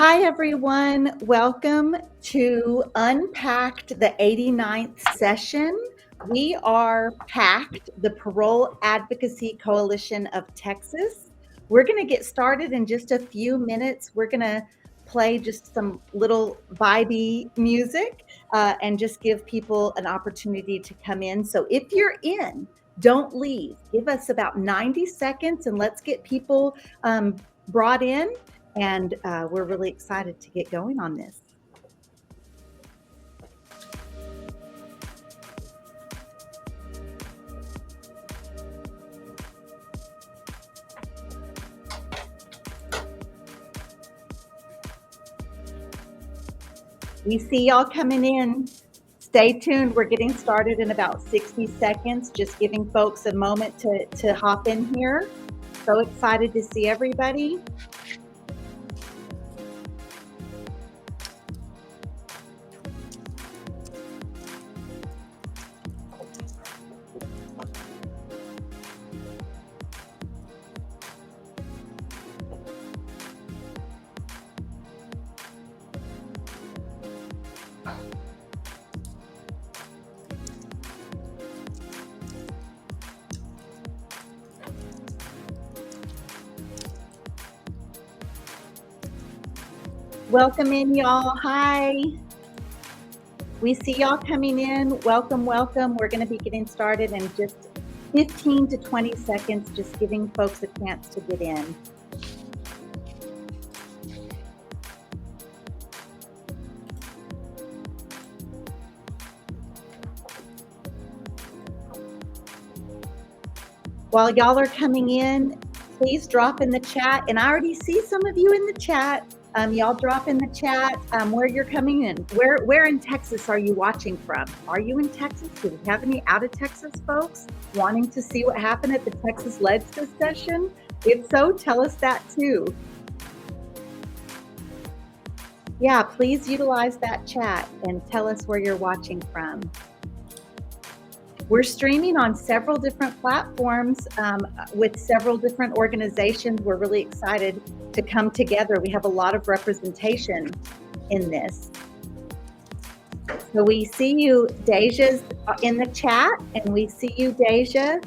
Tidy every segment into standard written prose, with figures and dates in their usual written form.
Hi, everyone. Welcome to Un-PACT, the 89th session. We are PACT, the Parole Advocacy Coalition of Texas. We're going to get started in just a few minutes. We're going to play just some little vibey music and just give people an opportunity to come in. So if you're in, don't leave. Give us about 90 seconds and let's get people brought in. And we're really excited to get going on this. We see y'all coming in. Stay tuned. We're getting started in about 60 seconds, just giving folks a moment to hop in here. So excited to see everybody. Welcome in, y'all. Hi. We see y'all coming in. Welcome, welcome. We're going to be getting started in just 15 to 20 seconds, just giving folks a chance to get in. While y'all are coming in, please drop in the chat. And I already see some of you in the chat. Y'all drop in the chat where you're coming in. Where in Texas are you watching from? Are you in Texas? Do we have any out of Texas folks wanting to see what happened at the Texas Legislative session? If so, tell us that too. Yeah, please utilize that chat and tell us where you're watching from. We're streaming on several different platforms with several different organizations. We're really excited to come together. We have a lot of representation in this. So we see you, Deja's in the chat, and we see you, Deja.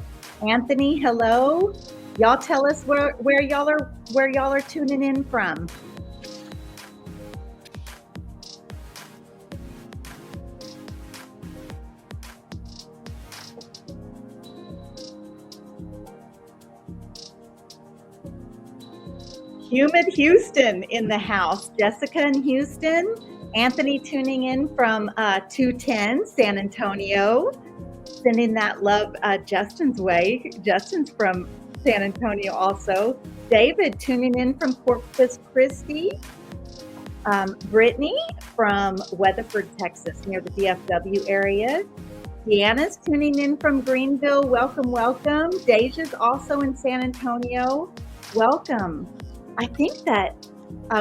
Anthony, hello. Y'all tell us where y'all are tuning in from. Humid Houston in the house. Jessica in Houston. Anthony tuning in from 210 San Antonio. Sending that love Justin's way. Justin's from San Antonio also. David tuning in from Corpus Christi. Brittany from Weatherford, Texas, near the DFW area. Deanna's tuning in from Greenville. Welcome, welcome. Deja's also in San Antonio. Welcome. I think that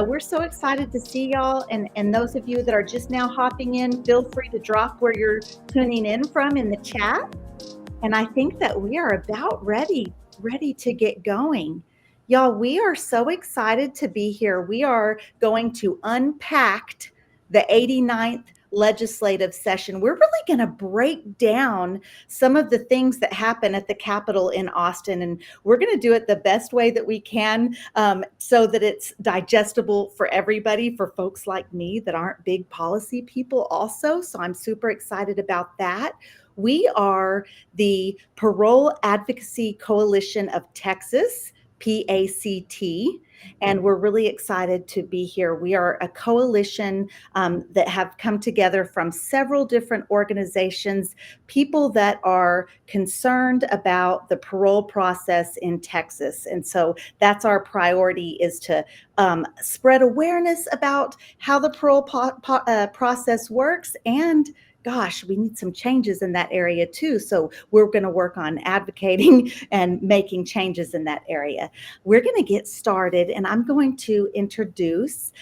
we're so excited to see y'all, and those of you that are just now hopping in, feel free to drop where you're tuning in from in the chat. And I think that we are about ready to get going. Y'all, we are so excited to be here. We are going to Un-PACT the 89th legislative session. We're really going to break down some of the things that happen at the Capitol in Austin, and we're going to do it the best way that we can so that it's digestible for everybody, for folks like me that aren't big policy people also. So I'm super excited about that. We are the Parole Advocacy Coalition of Texas, PACT, and we're really excited to be here. We are a coalition that have come together from several different organizations, people that are concerned about the parole process in Texas. And so that's our priority, is to spread awareness about how the parole process works, and gosh, we need some changes in that area too. So we're going to work on advocating and making changes in that area. We're going to get started, and I'm going to introduce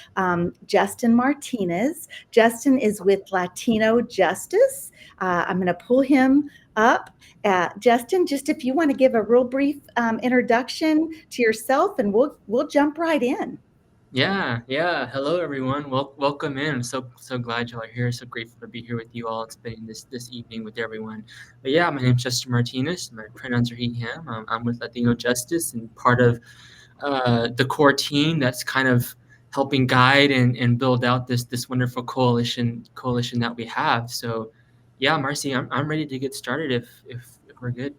Justin Martinez. Justin is with Latino Justice. I'm going to pull him up. Justin, just if you want to give a real brief introduction to yourself, and we'll jump right in. Yeah. Hello, everyone. Welcome in. I'm so glad y'all are here. So grateful to be here with you all, spending this evening with everyone. But yeah, my name's Chester Martinez. My pronouns are he/him. I'm with Latino Justice and part of the core team that's kind of helping guide and build out this wonderful coalition that we have. So yeah, Marcy, I'm ready to get started if we're good.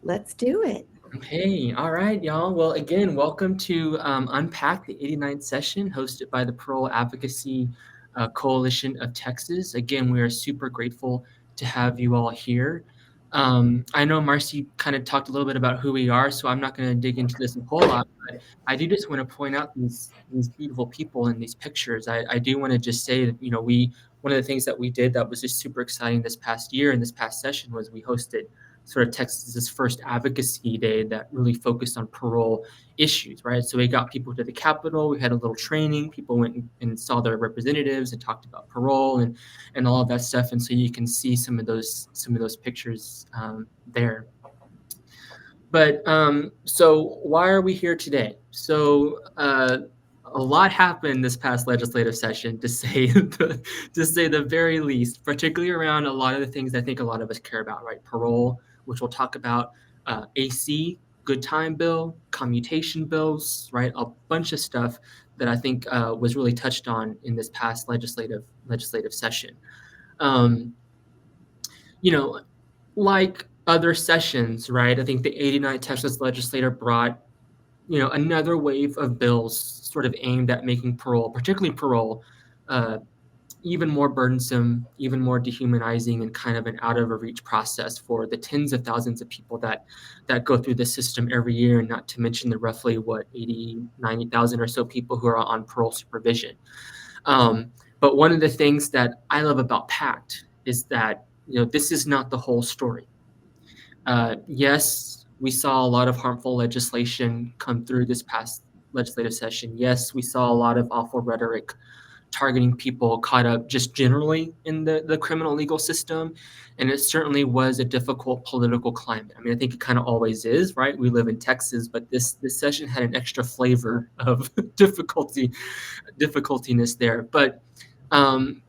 Let's do it. Okay, all right, y'all. Well, again, welcome to Un-PACT, the 89th session hosted by the Parole Advocacy Coalition of Texas. Again, we are super grateful to have you all here. I know Marcy kind of talked a little bit about who we are, so I'm not going to dig into this a whole lot, but I do just want to point out these beautiful people in these pictures. I do want to just say that, one of the things that we did that was just super exciting this past year and this past session was we hosted sort of Texas's first advocacy day that really focused on parole issues, right? So we got people to the Capitol, we had a little training, people went and saw their representatives and talked about parole and all of that stuff. And so you can see some of those pictures there. But so why are we here today? So a lot happened this past legislative session, to say the very least, particularly around a lot of the things I think a lot of us care about, right? Parole, which we'll talk about, AC, good time bill, commutation bills, right? A bunch of stuff that I think was really touched on in this past legislative session. Um, you know, like other sessions, right? I think the 89th Texas legislature brought, another wave of bills sort of aimed at making parole, particularly parole, uh, even more burdensome, even more dehumanizing, and kind of an out of reach process for the tens of thousands of people that go through the system every year, and not to mention the roughly 90,000 or so people who are on parole supervision. But one of the things that I love about PACT is that this is not the whole story. Yes, we saw a lot of harmful legislation come through this past legislative session. Yes, we saw a lot of awful rhetoric targeting people caught up just generally in the criminal legal system. And it certainly was a difficult political climate. I mean, I think it kind of always is, right? We live in Texas, but this session had an extra flavor of difficultiness there. But um,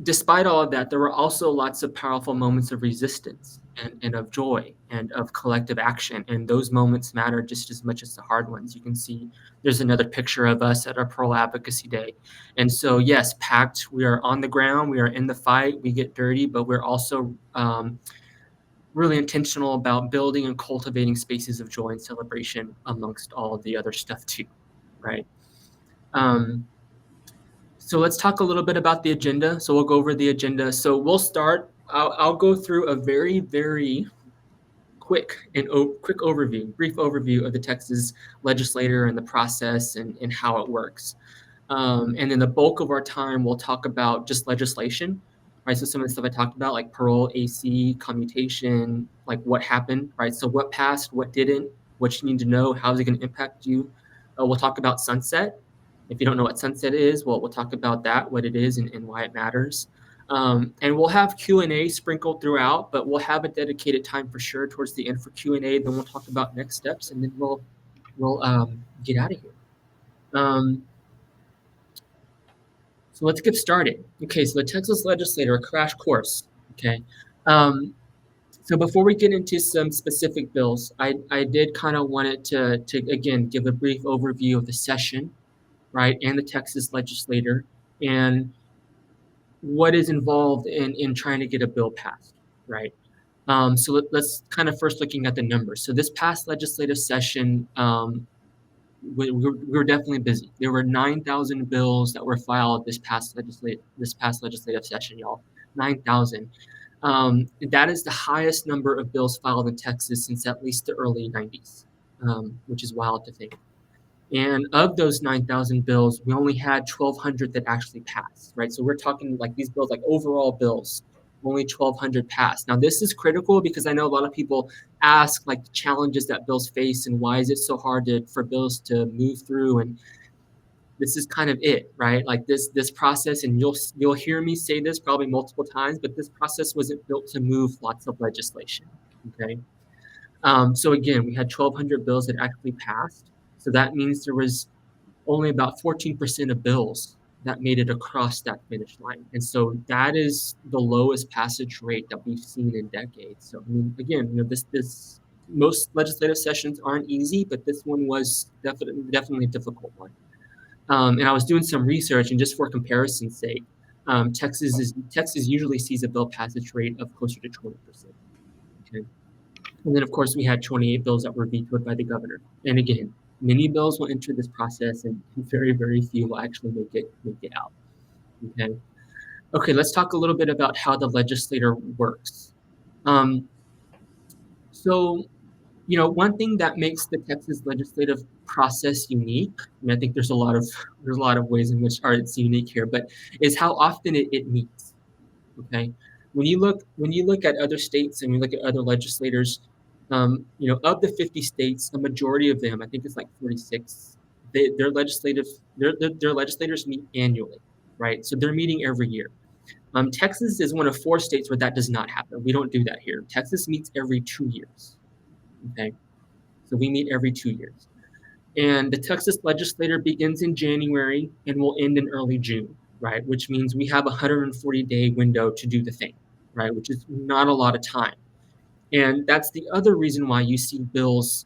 despite all of that, there were also lots of powerful moments of resistance and of joy and of collective action. And those moments matter just as much as the hard ones. You can see there's another picture of us at our Parole Advocacy Day. And so, yes, PACT, we are on the ground, we are in the fight, we get dirty, but we're also really intentional about building and cultivating spaces of joy and celebration amongst all of the other stuff too, right? So let's talk a little bit about the agenda. So we'll go over the agenda. So we'll start. I'll go through a very quick brief overview of the Texas legislature and the process and how it works. And then the bulk of our time, we'll talk about just legislation, right? So some of the stuff I talked about, like parole, AC, commutation, like what happened, right? So what passed, what didn't, what you need to know, how is it going to impact you? We'll talk about sunset. If you don't know what sunset is, well, we'll talk about that, what it is, and why it matters. And we'll have Q&A sprinkled throughout, but we'll have a dedicated time for sure towards the end for Q&A. Then we'll talk about next steps, and then we'll get out of here. So let's get started. Okay, so the Texas legislature, a crash course. Okay. So before we get into some specific bills, I did kind of wanted to again give a brief overview of the session, right, and the Texas legislature and what is involved in trying to get a bill passed, right? So let's kind of first looking at the numbers. So this past legislative session, we were definitely busy. There were 9,000 bills that were filed this past legislative session, y'all. 9,000. That is the highest number of bills filed in Texas since at least the early 90s, which is wild to think. And of those 9,000 bills, we only had 1,200 that actually passed, right? So we're talking like these bills, like overall bills, only 1,200 passed. Now, this is critical because I know a lot of people ask like the challenges that bills face and why is it so hard for bills to move through. And this is kind of it, right? Like this process, and you'll hear me say this probably multiple times, but this process wasn't built to move lots of legislation, okay? So again, we had 1,200 bills that actually passed. So that means there was only about 14% of bills that made it across that finish line. And so that is the lowest passage rate that we've seen in decades. So I mean, again, this most legislative sessions aren't easy, but this one was definitely a difficult one. And I was doing some research, and just for comparison's sake, Texas usually sees a bill passage rate of closer to 20%. Okay. And then, of course, we had 28 bills that were vetoed by the governor. And again, many bills will enter this process, and very, very few will actually make it out. Okay. Okay, let's talk a little bit about how the legislator works. Um, so, one thing that makes the Texas legislative process unique, and I think there's a lot of ways in which it's unique here, but is how often it meets. Okay, when you look at other states and we look at other legislators, of the 50 states, a majority of them, I think it's like 46, their legislators meet annually, right? So they're meeting every year. Texas is one of 4 states where that does not happen. We don't do that here. Texas meets every 2 years. Okay, so we meet every 2 years. And the Texas legislature begins in January and will end in early June, right? Which means we have a 140-day window to do the thing, right? Which is not a lot of time. And that's the other reason why you see bills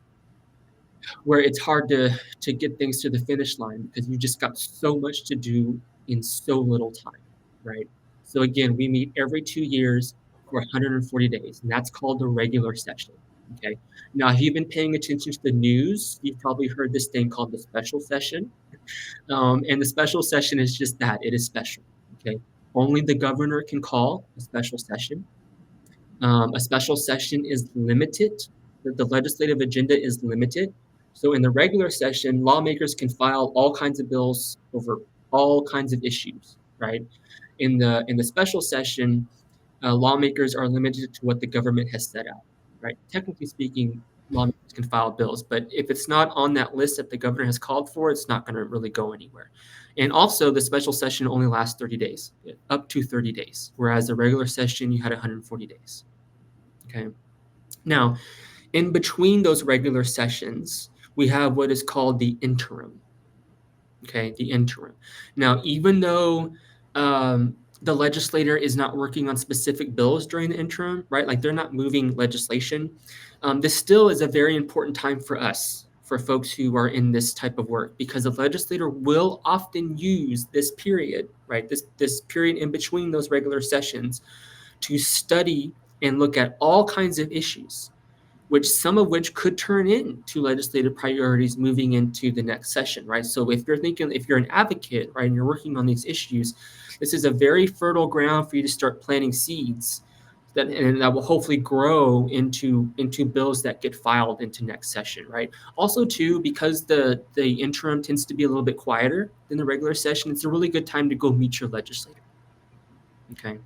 where it's hard to get things to the finish line, because you just got so much to do in so little time, right? So again, we meet every 2 years for 140 days, and that's called the regular session. Okay. Now, if you've been paying attention to the news, you've probably heard this thing called the special session. And the special session is just that, it is special. Okay. Only the governor can call a special session. A special session is limited. The legislative agenda is limited. So in the regular session, lawmakers can file all kinds of bills over all kinds of issues, right? In the special session, lawmakers are limited to what the government has set out, right? Technically speaking, lawmakers can file bills, but if it's not on that list that the governor has called for, it's not going to really go anywhere. And also, the special session only lasts 30 days, up to 30 days, whereas the regular session, you had 140 days. Okay. Now, in between those regular sessions, we have what is called the interim. Okay, the interim. Now, even though the legislator is not working on specific bills during the interim, right? Like they're not moving legislation. This still is a very important time for us, for folks who are in this type of work, because the legislator will often use this period, right? This period in between those regular sessions to study and look at all kinds of issues, some of which could turn into legislative priorities moving into the next session, right? So if you're an advocate, right, and you're working on these issues, this is a very fertile ground for you to start planting seeds that will hopefully grow into bills that get filed into next session, right? Also, too, because the interim tends to be a little bit quieter than the regular session, it's a really good time to go meet your legislator. Okay.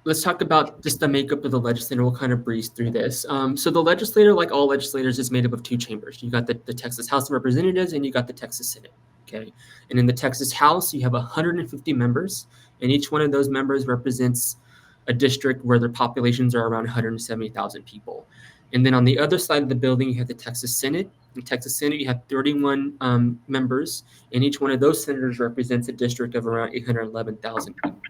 Let's talk about just the makeup of the legislature. We'll kind of breeze through this. So the legislature, like all legislators, is made up of 2 chambers. You got the Texas House of Representatives and you got the Texas Senate. Okay. And in the Texas House, you have 150 members, and each one of those members represents a district where their populations are around 170,000 people. And then on the other side of the building, you have the Texas Senate. In Texas Senate, you have 31 members, and each one of those senators represents a district of around 811,000 people.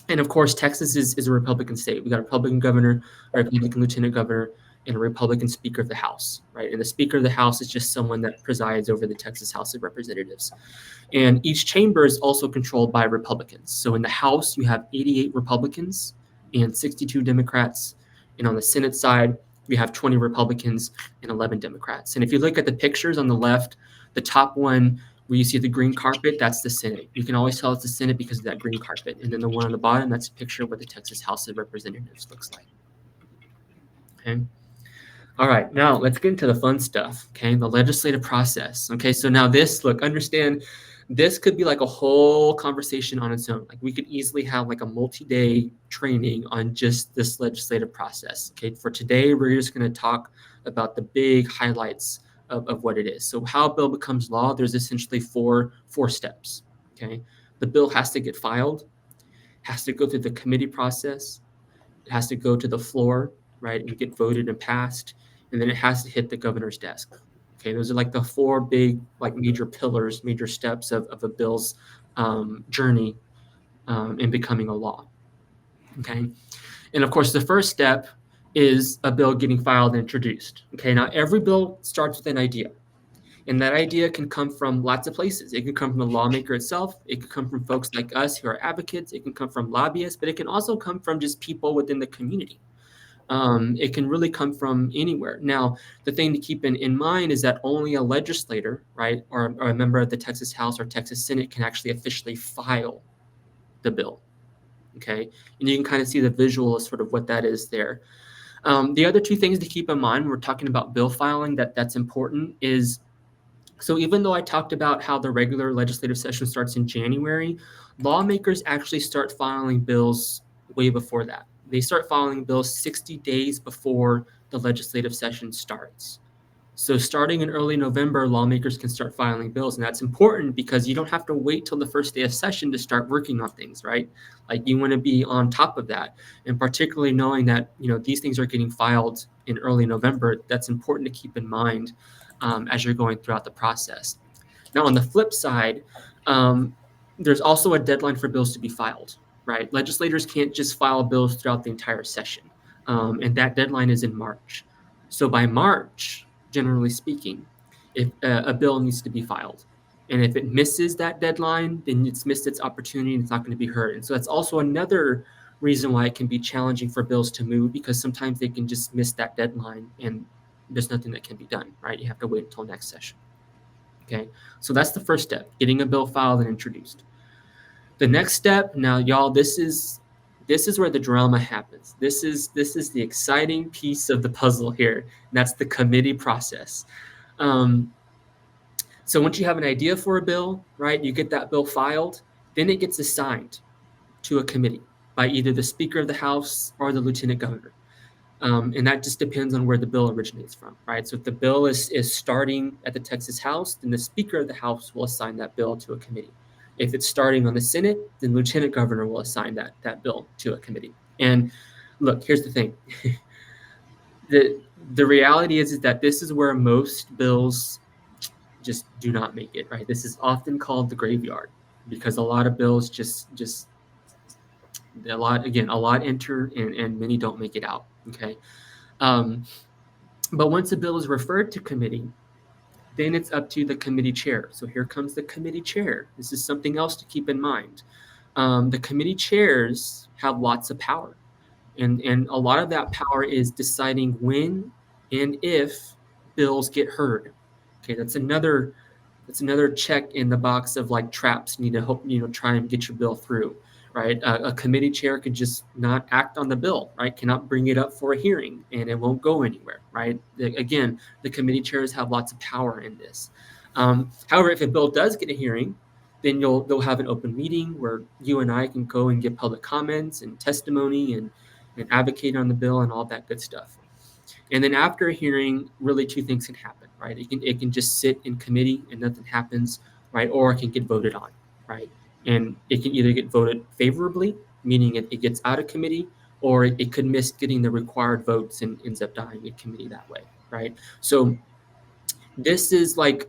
And of course, Texas is a Republican state. We got a Republican governor, a Republican lieutenant governor, and a Republican Speaker of the House, right? And the Speaker of the House is just someone that presides over the Texas House of Representatives. And each chamber is also controlled by Republicans. So in the House, you have 88 Republicans and 62 Democrats. And on the Senate side, you have 20 Republicans and 11 Democrats. And if you look at the pictures on the left, the top one where you see the green carpet, that's the Senate. You can always tell it's the Senate because of that green carpet. And then the one on the bottom, that's a picture of what the Texas House of Representatives looks like. Okay. All right, now let's get into the fun stuff, okay? The legislative process. Okay, so now understand, this could be like a whole conversation on its own. Like we could easily have like a multi-day training on just this legislative process. Okay, for today, we're just going to talk about the big highlights of what it is. So how a bill becomes law, there's essentially four steps, okay? The bill has to get filed, has to go through the committee process, it has to go to the floor, right, and get voted and passed, and then it has to hit the governor's desk. Okay, those are like the four big, like major pillars, major steps of a bill's journey in becoming a law. Okay, and of course, the first step is a bill getting filed and introduced. Okay, now every bill starts with an idea. And that idea can come from lots of places. It can come from the lawmaker itself. It can come from folks like us who are advocates. It can come from lobbyists, but it can also come from just people within the community. It can really come from anywhere. Now, the thing to keep in mind is that only a legislator, right, or a member of the Texas House or Texas Senate can actually officially file the bill. Okay, and you can kind of see the visual of sort of what that is there. The other two things to keep in mind when we're talking about bill filing that's important is, so even though I talked about how the regular legislative session starts in January, lawmakers actually start filing bills way before that. They start filing bills 60 days before the legislative session starts. So starting in early November, lawmakers can start filing bills, and that's important because you don't have to wait till the first day of session to start working on things, right? Like you want to be on top of that, and particularly knowing that these things are getting filed in early November. That's important to keep in mind as you're going throughout the process. Now, on the flip side, there's also a deadline for bills to be filed, right? Legislators can't just file bills throughout the entire session, and that deadline is in March. So by March, generally speaking, if a bill needs to be filed, and if it misses that deadline, then it's missed its opportunity and it's not going to be heard. And so that's also another reason why it can be challenging for bills to move, because sometimes they can just miss that deadline and there's nothing that can be done, right? You have to wait until next session. Okay, so that's the first step, getting a bill filed and introduced. The next step, now y'all, this is where the drama happens. This is the exciting piece of the puzzle here, and that's the committee process. So once you have an idea for a bill, right, you get that bill filed, then it gets assigned to a committee by either the Speaker of the House or the Lieutenant Governor. And that just depends on where the bill originates from, right? So if the bill is starting at the Texas House, then the Speaker of the House will assign that bill to a committee. If it's starting on the Senate, then Lieutenant Governor will assign that bill to a committee. And look, here's the thing. The reality is that this is where most bills just do not make it, right? This is often called the graveyard because a lot of bills just a lot enter and many don't make it out, okay? But once a bill is referred to committee, then it's up to the committee chair. So here comes the committee chair. This is something else to keep in mind. The committee chairs have lots of power, and a lot of that power is deciding when and if bills get heard. Okay, that's another check in the box of like traps you need to hope try and get your bill through, right? A committee chair could just not act on the bill, right? Cannot bring it up for a hearing and it won't go anywhere, right? Again, the committee chairs have lots of power in this. However, if a bill does get a hearing, then they'll have an open meeting where you and I can go and give public comments and testimony and advocate on the bill and all that good stuff. And then after a hearing, really two things can happen, right? It can just sit in committee and nothing happens, right? Or it can get voted on, right? And it can either get voted favorably, meaning it gets out of committee, or it could miss getting the required votes and ends up dying in committee that way, right? So this is like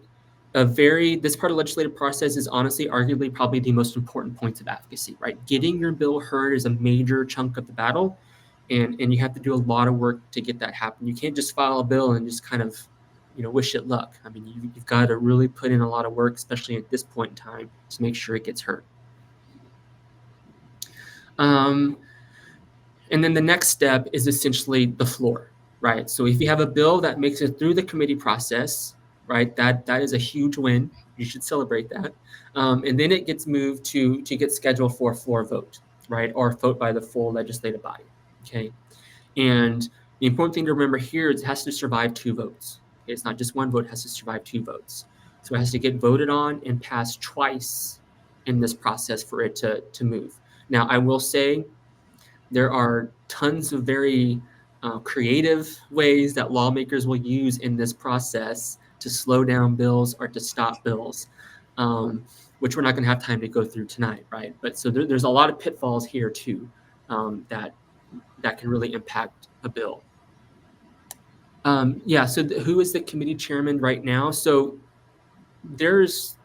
this part of the legislative process is honestly arguably probably the most important points of advocacy, right? Getting your bill heard is a major chunk of the battle. And you have to do a lot of work to get that happen. You can't just file a bill and just kind of, wish it luck. I mean, you've got to really put in a lot of work, especially at this point in time, to make sure it gets heard. And then the next step is essentially the floor, right? So if you have a bill that makes it through the committee process, right, that is a huge win. You should celebrate that. And then it gets moved to get scheduled for a floor vote, right, or a vote by the full legislative body. Okay, and the important thing to remember here is it has to survive 2 votes. Okay? It's not just 1 vote, it has to survive 2 votes. So it has to get voted on and passed twice in this process for it to move. Now, I will say there are tons of very creative ways that lawmakers will use in this process to slow down bills or to stop bills, which we're not going to have time to go through tonight, right? But so there's a lot of pitfalls here too that can really impact a bill. Yeah, so who is the committee chairman right now? So there's,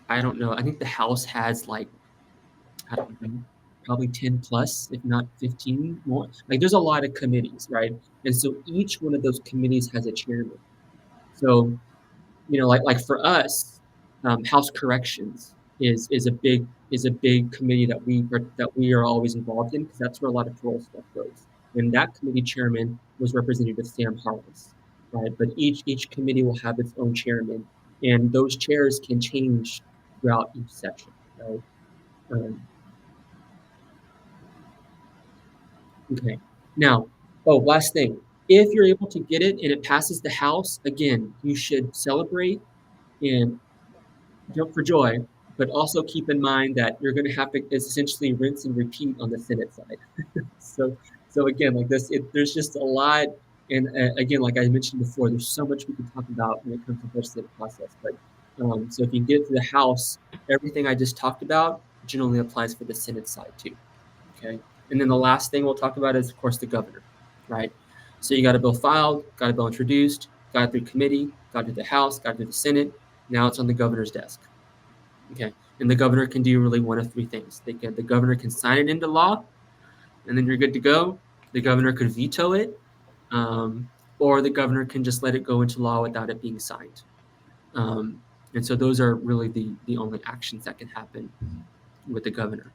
I don't know, I think the House has like, I don't know, probably 10 plus, if not 15 more. Like there's a lot of committees, right? And so each one of those committees has a chairman. So, like for us, House Corrections is a big committee that we are always involved in because that's where a lot of parole stuff goes. And that committee chairman was Representative Sam Harless, right? But each committee will have its own chairman, and those chairs can change throughout each session, right? Um, okay. Now, last thing. If you're able to get it and it passes the House, again, you should celebrate and jump for joy, but also keep in mind that you're going to have to essentially rinse and repeat on the Senate side. So, so again, like this, there's just a lot. And again, like I mentioned before, there's so much we can talk about when it comes to the legislative process. But so if you get to the House, everything I just talked about generally applies for the Senate side too. Okay. And then the last thing we'll talk about is, of course, the governor, right? So you got a bill filed, got a bill introduced, got it through committee, got it to the House, got it to the Senate. Now it's on the governor's desk. Okay. And the governor can do really one of three things. The governor can sign it into law, and then you're good to go. The governor could veto it, or the governor can just let it go into law without it being signed. And so those are really the only actions that can happen with the governor.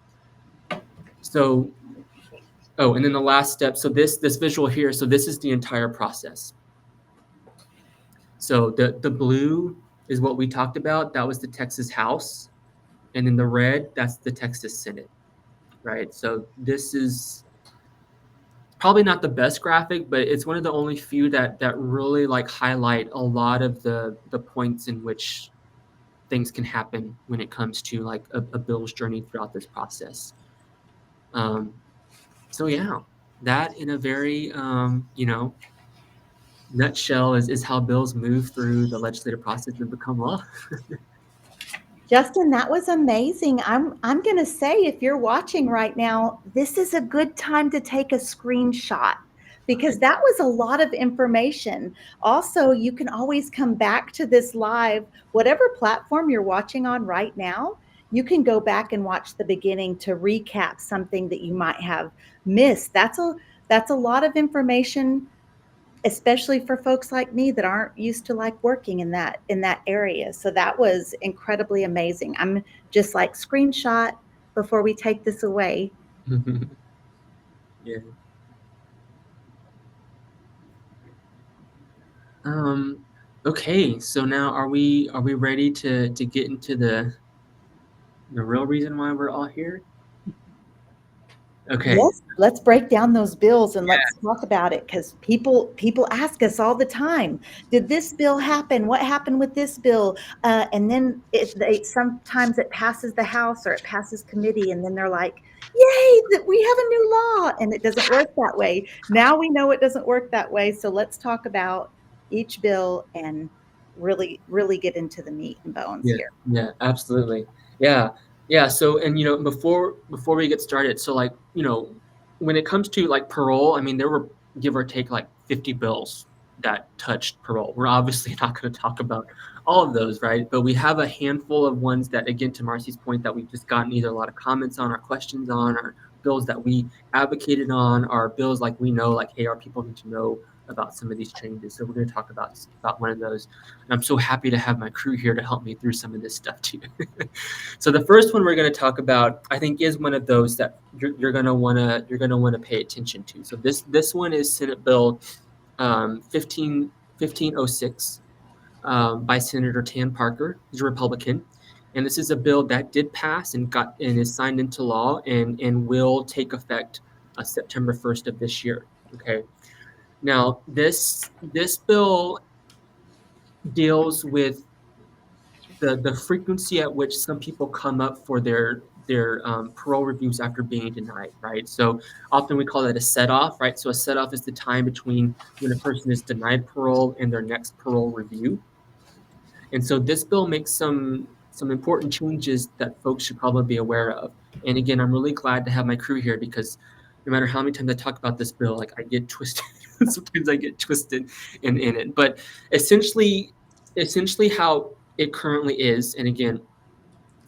So, and then the last step. So this visual here. So this is the entire process. So the blue is what we talked about. That was the Texas House, and then the red, that's the Texas Senate. Right? So this is probably not the best graphic, but it's one of the only few that really like highlight a lot of the points in which things can happen when it comes to like a bill's journey throughout this process. So yeah, that in a very nutshell is how bills move through the legislative process and become law. Justin, that was amazing. I'm going to say, if you're watching right now, this is a good time to take a screenshot because that was a lot of information. Also, you can always come back to this live, whatever platform you're watching on right now. You can go back and watch the beginning to recap something that you might have missed. That's a lot of information, especially for folks like me that aren't used to like working in that area. So that was incredibly amazing. I'm just like, screenshot before we take this away. Yeah. Okay, so now are we ready to get into the real reason why we're all here? Okay. Yes, let's break down those bills and let's talk about it, because people ask us all the time, did this bill happen? What happened with this bill? And then sometimes it passes the House or it passes committee, and then they're like, yay, that we have a new law. And it doesn't work that way. Now we know it doesn't work that way. So let's talk about each bill and really, really get into the meat and bones here. Yeah, absolutely. Yeah. So, and before we get started, so like, when it comes to like parole, I mean, there were give or take like 50 bills that touched parole. We're obviously not going to talk about all of those, right? But we have a handful of ones that, again, to Marcy's point, that we've just gotten either a lot of comments on, or questions on, or bills that we advocated on, or bills like we know, like, hey, our people need to know about some of these changes. So we're going to talk about one of those. And I'm so happy to have my crew here to help me through some of this stuff too. So the first one we're going to talk about, I think, is one of those that you're going to want to pay attention to. So this one is Senate Bill 1506 by Senator Tan Parker. He's a Republican. And this is a bill that did pass and is signed into law and will take effect September 1st of this year. Okay. Now, this bill deals with the frequency at which some people come up for their parole reviews after being denied, right? So often we call that a set-off, right? So a set-off is the time between when a person is denied parole and their next parole review. And so this bill makes some important changes that folks should probably be aware of. And again, I'm really glad to have my crew here, because no matter how many times I talk about this bill, like, I get twisted Sometimes I get twisted in it. But essentially how it currently is, and again,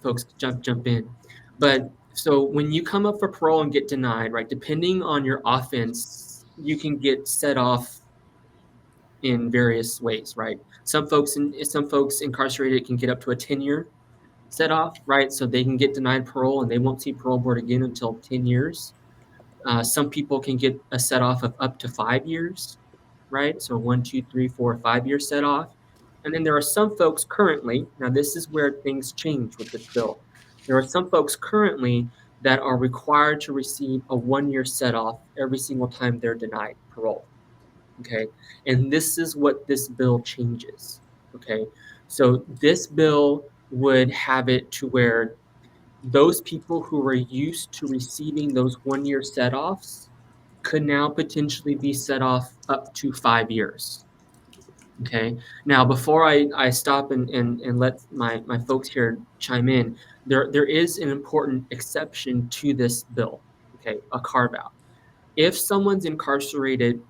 folks jump in. But so when you come up for parole and get denied, right, depending on your offense, you can get set off in various ways, right? Some folks incarcerated can get up to a 10-year set off, right? So they can get denied parole and they won't see parole board again until 10 years. Some people can get a set off of up to 5 years, right? So 1, 2, 3, 4, 5 year set off. And then there are some folks currently, now this is where things change with this bill. There are some folks currently that are required to receive a 1-year set off every single time they're denied parole. Okay. And this is what this bill changes. Okay. So this bill would have it to where those people who were used to receiving those 1-year set offs could now potentially be set off up to 5 years. Okay. Now, before I stop and let my folks here chime in, there is an important exception to this bill. Okay. A carve out. If someone's incarcerated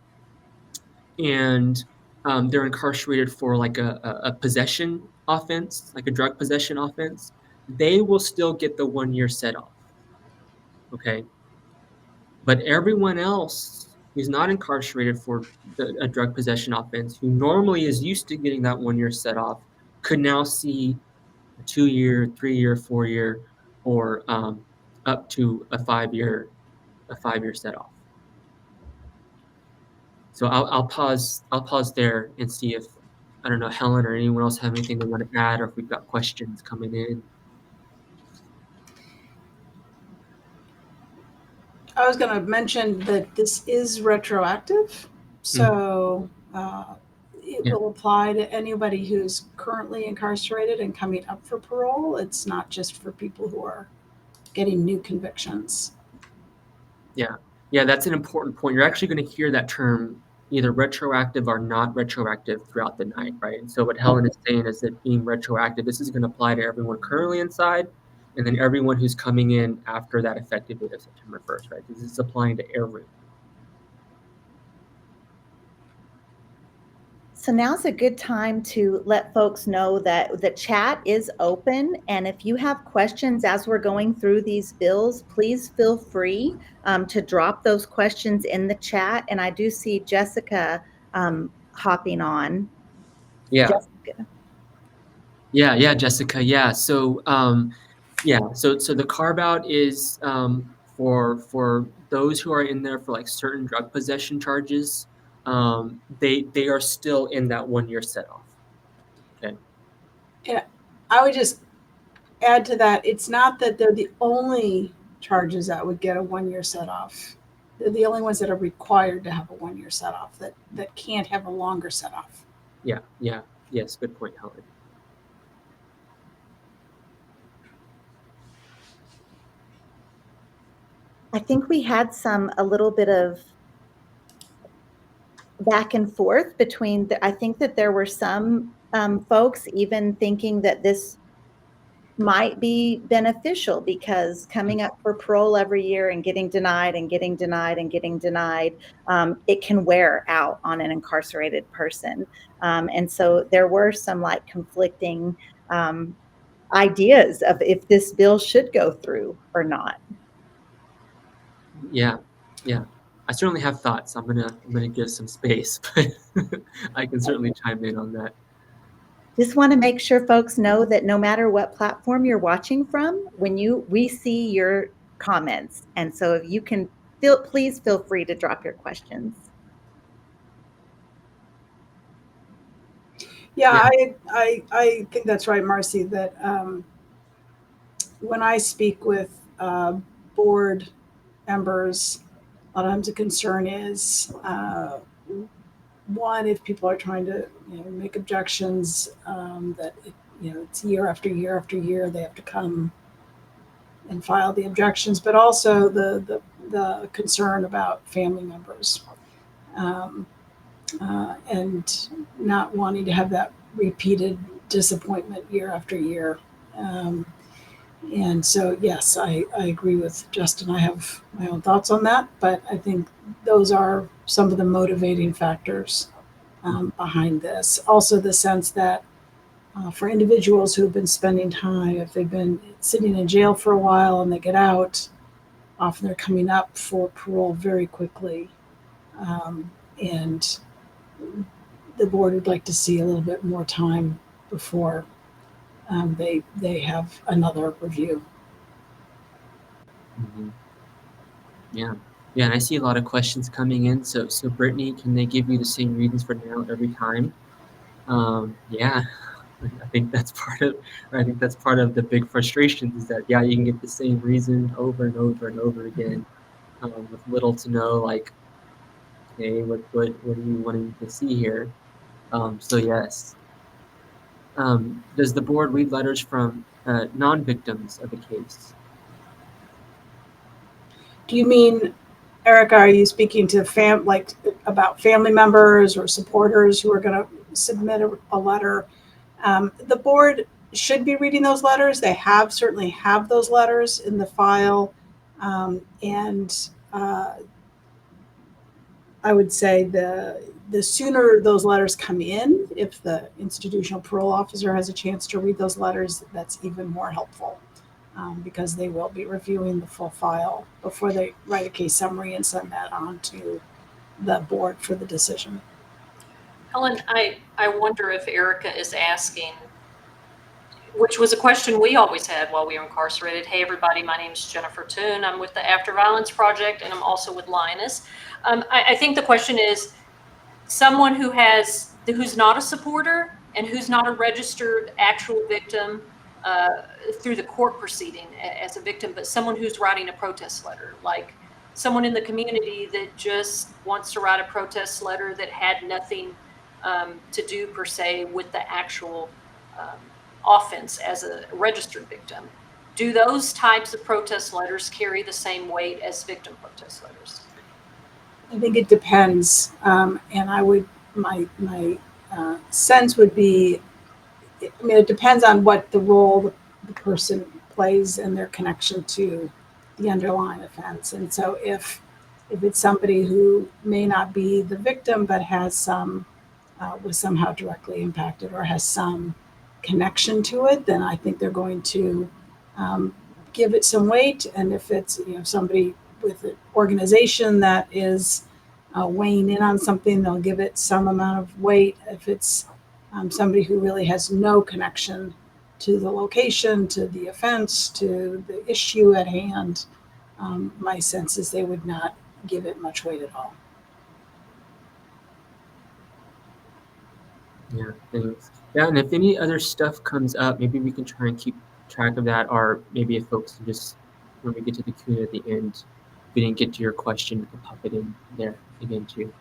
and they're incarcerated for like a possession offense, like a drug possession offense, they will still get the 1-year set off. Okay. But everyone else who's not incarcerated for a drug possession offense, who normally is used to getting that 1-year set off, could now see a 2-year, 3-year, 4-year, or up to a 5-year set off. So I'll pause there and see if, I don't know, Helen or anyone else have anything they want to add, or if we've got questions coming in. I was going to mention that this is retroactive, so it will apply to anybody who's currently incarcerated and coming up for parole. It's not just for people who are getting new convictions. Yeah, that's an important point. You're actually going to hear that term either retroactive or not retroactive throughout the night, right? And so what Helen is saying is that being retroactive, this is going to apply to everyone currently inside, and then everyone who's coming in after that effective date of September 1st, right? This is applying to everyone. So now's a good time to let folks know that the chat is open, and if you have questions as we're going through these bills, please feel free to drop those questions in the chat. And I do see Jessica hopping on. Yeah. Jessica. Yeah, Jessica. Yeah. So so the carve out is for those who are in there for like certain drug possession charges. They are still in that 1-year set off. Okay. And I would just add to that, it's not that they're the only charges that would get a 1-year set off. They're the only ones that are required to have a 1-year set off, that can't have a longer set off. Yeah. Yes, good point, Helen. I think we had a little bit of back and forth between I think that there were some folks even thinking that this might be beneficial, because coming up for parole every year and getting denied and getting denied and getting denied, it can wear out on an incarcerated person. And so there were some like conflicting ideas of if this bill should go through or not. Yeah. I certainly have thoughts. I'm gonna give some space, but I can certainly chime in on that. Just want to make sure folks know that no matter what platform you're watching from, we see your comments. And so if you can please feel free to drop your questions. Yeah. I think that's right, Marcy, that when I speak with board members, a lot of times the concern is one, if people are trying to make objections, that it's year after year after year they have to come and file the objections, but also the concern about family members and not wanting to have that repeated disappointment year after year. And so, yes, I agree with Justin. I have my own thoughts on that, but I think those are some of the motivating factors behind this. Also, the sense that for individuals who have been spending time, if they've been sitting in jail for a while and they get out, often they're coming up for parole very quickly. And the board would like to see a little bit more time before they have another review. Mm-hmm. Yeah. Yeah, and I see a lot of questions coming in. So Brittany, can they give you the same reasons for now every time? Yeah, I think that's part of the big frustration is that, yeah, you can get the same reason over and over and over again, with little to no, like, okay, what are you wanting to see here? So yes. Does the board read letters from non-victims of a case? Do you mean, Erica, are you speaking to about family members or supporters who are going to submit a letter? The board should be reading those letters. They certainly have those letters in the file. And I would say the sooner those letters come in, if the institutional parole officer has a chance to read those letters, that's even more helpful. Because they will be reviewing the full file before they write a case summary and send that on to the board for the decision. Helen, I wonder if Erica is asking, which was a question we always had while we were incarcerated. Hey, everybody, my name is Jennifer Toon. I'm with the After Violence Project, and I'm also with Lioness. I think the question is someone who's not a supporter and who's not a registered actual victim through the court proceeding as a victim, but someone who's writing a protest letter, like someone in the community that just wants to write a protest letter that had nothing to do per se with the actual offense as a registered victim. Do those types of protest letters carry the same weight as victim protest letters? I think it depends, and my sense would be, it depends on what the role the person plays and their connection to the underlying offense. And so if it's somebody who may not be the victim but has was somehow directly impacted or has some connection to it, then I think they're going to give it some weight. And if it's somebody with an organization that is weighing in on something, they'll give it some amount of weight. If it's somebody who really has no connection to the location, to the offense, to the issue at hand, my sense is they would not give it much weight at all. Yeah, thanks. Yeah, and if any other stuff comes up, maybe we can try and keep track of that, or maybe if folks can just, when we get to the Q&A at the end, if we didn't get to your question, we can pop it in there again too.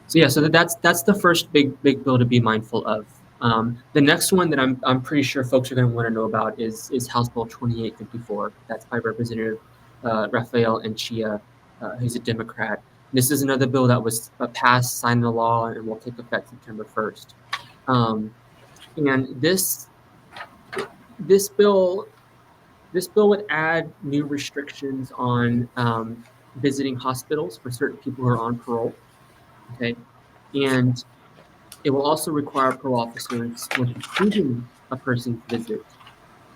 So yeah, so that's the first big bill to be mindful of. The next one that I'm pretty sure folks are going to want to know about is House Bill 2854. That's by Representative Rafael Anchia, who's a Democrat. This is another bill that was passed, signed into law, and will take effect September 1st. And this bill would add new restrictions on visiting hospitals for certain people who are on parole. Okay, and it will also require parole officers, when completing a person's visit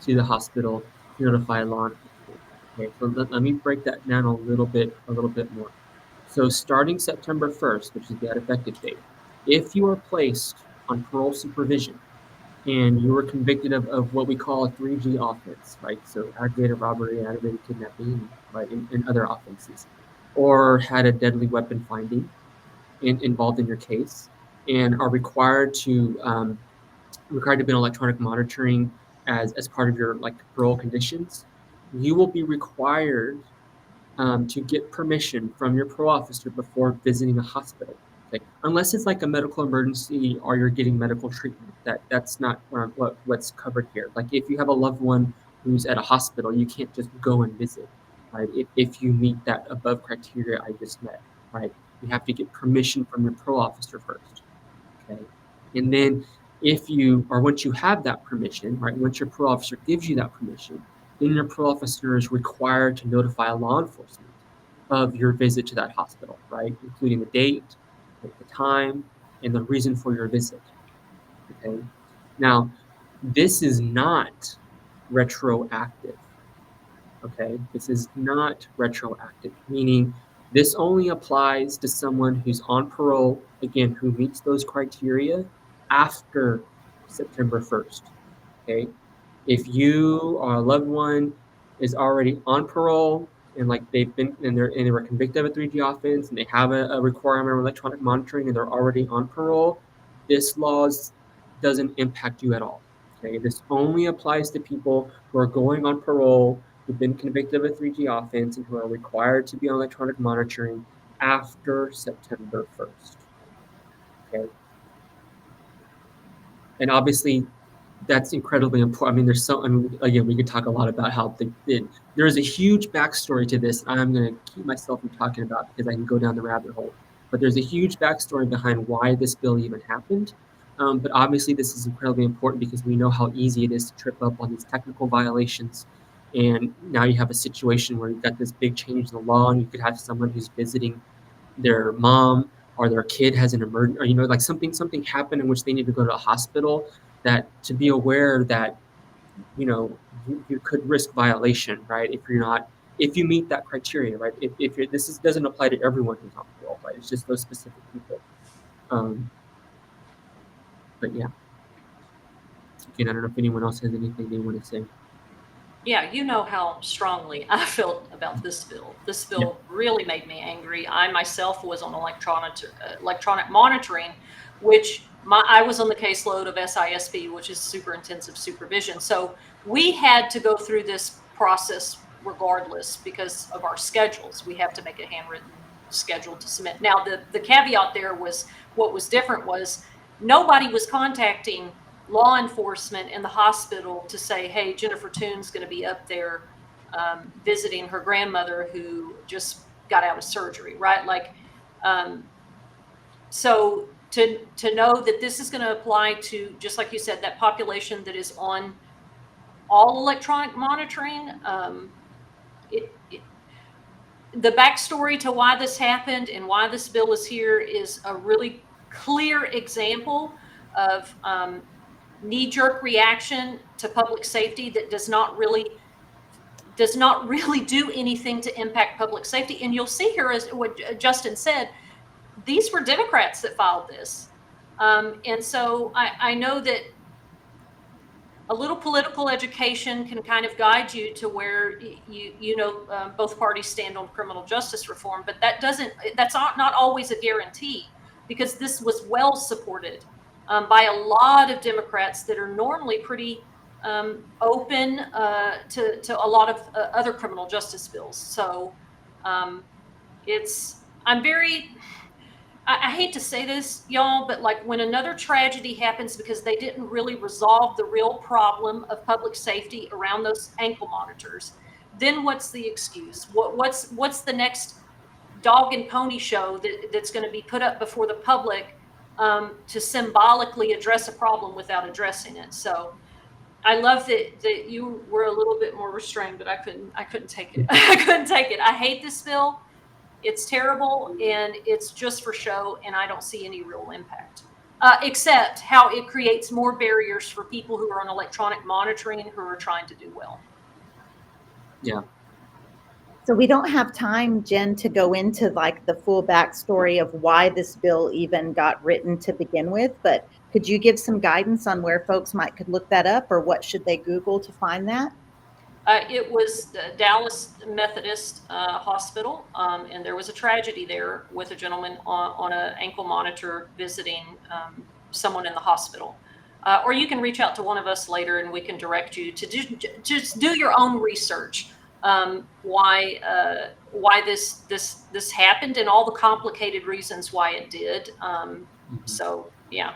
to the hospital, to notify law enforcement. Okay, so let me break that down a little bit more. So starting September 1st, which is that effective date, if you are placed on parole supervision and you were convicted of what we call a 3G offense, right? So aggravated robbery, aggravated kidnapping, right, and other offenses, or had a deadly weapon finding involved in your case, and are required to be in electronic monitoring as part of your parole conditions, you will be required to get permission from your parole officer before visiting a hospital. Okay? Unless it's like a medical emergency or you're getting medical treatment, that's not what's covered here. Like if you have a loved one who's at a hospital, you can't just go and visit, right? If you meet that above criteria I just met, right? You have to get permission from your parole officer first, okay? And then once you have that permission, right? Once your parole officer gives you that permission, then your parole officer is required to notify law enforcement of your visit to that hospital, right? Including the date, the time, and the reason for your visit. Okay. Now, this is not retroactive. Okay. This is not retroactive, meaning this only applies to someone who's on parole, again, who meets those criteria after September 1st. Okay. If you or a loved one is already on parole and like they've been and they were convicted of a 3G offense and they have a requirement of electronic monitoring and they're already on parole, this law doesn't impact you at all. Okay, this only applies to people who are going on parole, who've been convicted of a 3G offense, and who are required to be on electronic monitoring after September 1st. Okay, and obviously that's incredibly important. I mean, again, we could talk a lot about how there is a huge backstory to this. I'm going to keep myself from talking about because I can go down the rabbit hole. But there's a huge backstory behind why this bill even happened. But obviously, this is incredibly important because we know how easy it is to trip up on these technical violations. And now you have a situation where you've got this big change in the law, and you could have someone who's visiting their mom or their kid has an emergency, or like something happened in which they need to go to a hospital, that to be aware that you could risk violation, right? If you meet that criteria, right? If you're, doesn't apply to everyone who's on parole, right? It's just those specific people. But yeah, again, I don't know if anyone else has anything they want to say. Yeah, you know how strongly I felt about this bill. This bill really made me angry. I myself was on electronic monitoring, which I was on the caseload of SISP, which is super intensive supervision. So we had to go through this process regardless because of our schedules. We have to make a handwritten schedule to submit. Now, the caveat there was what was different was nobody was contacting law enforcement in the hospital to say, hey, Jennifer Toon's going to be up there visiting her grandmother who just got out of surgery, right? Like, so to know that this is going to apply to, just like you said, that population that is on all electronic monitoring, the backstory to why this happened and why this bill is here is a really clear example of knee-jerk reaction to public safety that does not really do anything to impact public safety. And you'll see here, as what Justin said, these were Democrats that filed this. And so I know that a little political education can kind of guide you to where both parties stand on criminal justice reform, but that's not always a guarantee, because this was well supported by a lot of Democrats that are normally pretty open to a lot of other criminal justice bills. So I hate to say this, y'all, but like when another tragedy happens because they didn't really resolve the real problem of public safety around those ankle monitors, then what's the excuse? What's the next dog and pony show that's going to be put up before the public to symbolically address a problem without addressing it? So I love that you were a little bit more restrained, but I couldn't take it. I couldn't take it. I hate this bill. It's terrible, and it's just for show, and I don't see any real impact, except how it creates more barriers for people who are on electronic monitoring who are trying to do well. Yeah. So we don't have time, Jen, to go into like the full backstory of why this bill even got written to begin with, but could you give some guidance on where folks could look that up, or what should they Google to find that? It was the Dallas Methodist Hospital, and there was a tragedy there with a gentleman on an ankle monitor visiting someone in the hospital. Or you can reach out to one of us later, and we can direct you to just do your own research. Why this happened and all the complicated reasons why it did. So yeah.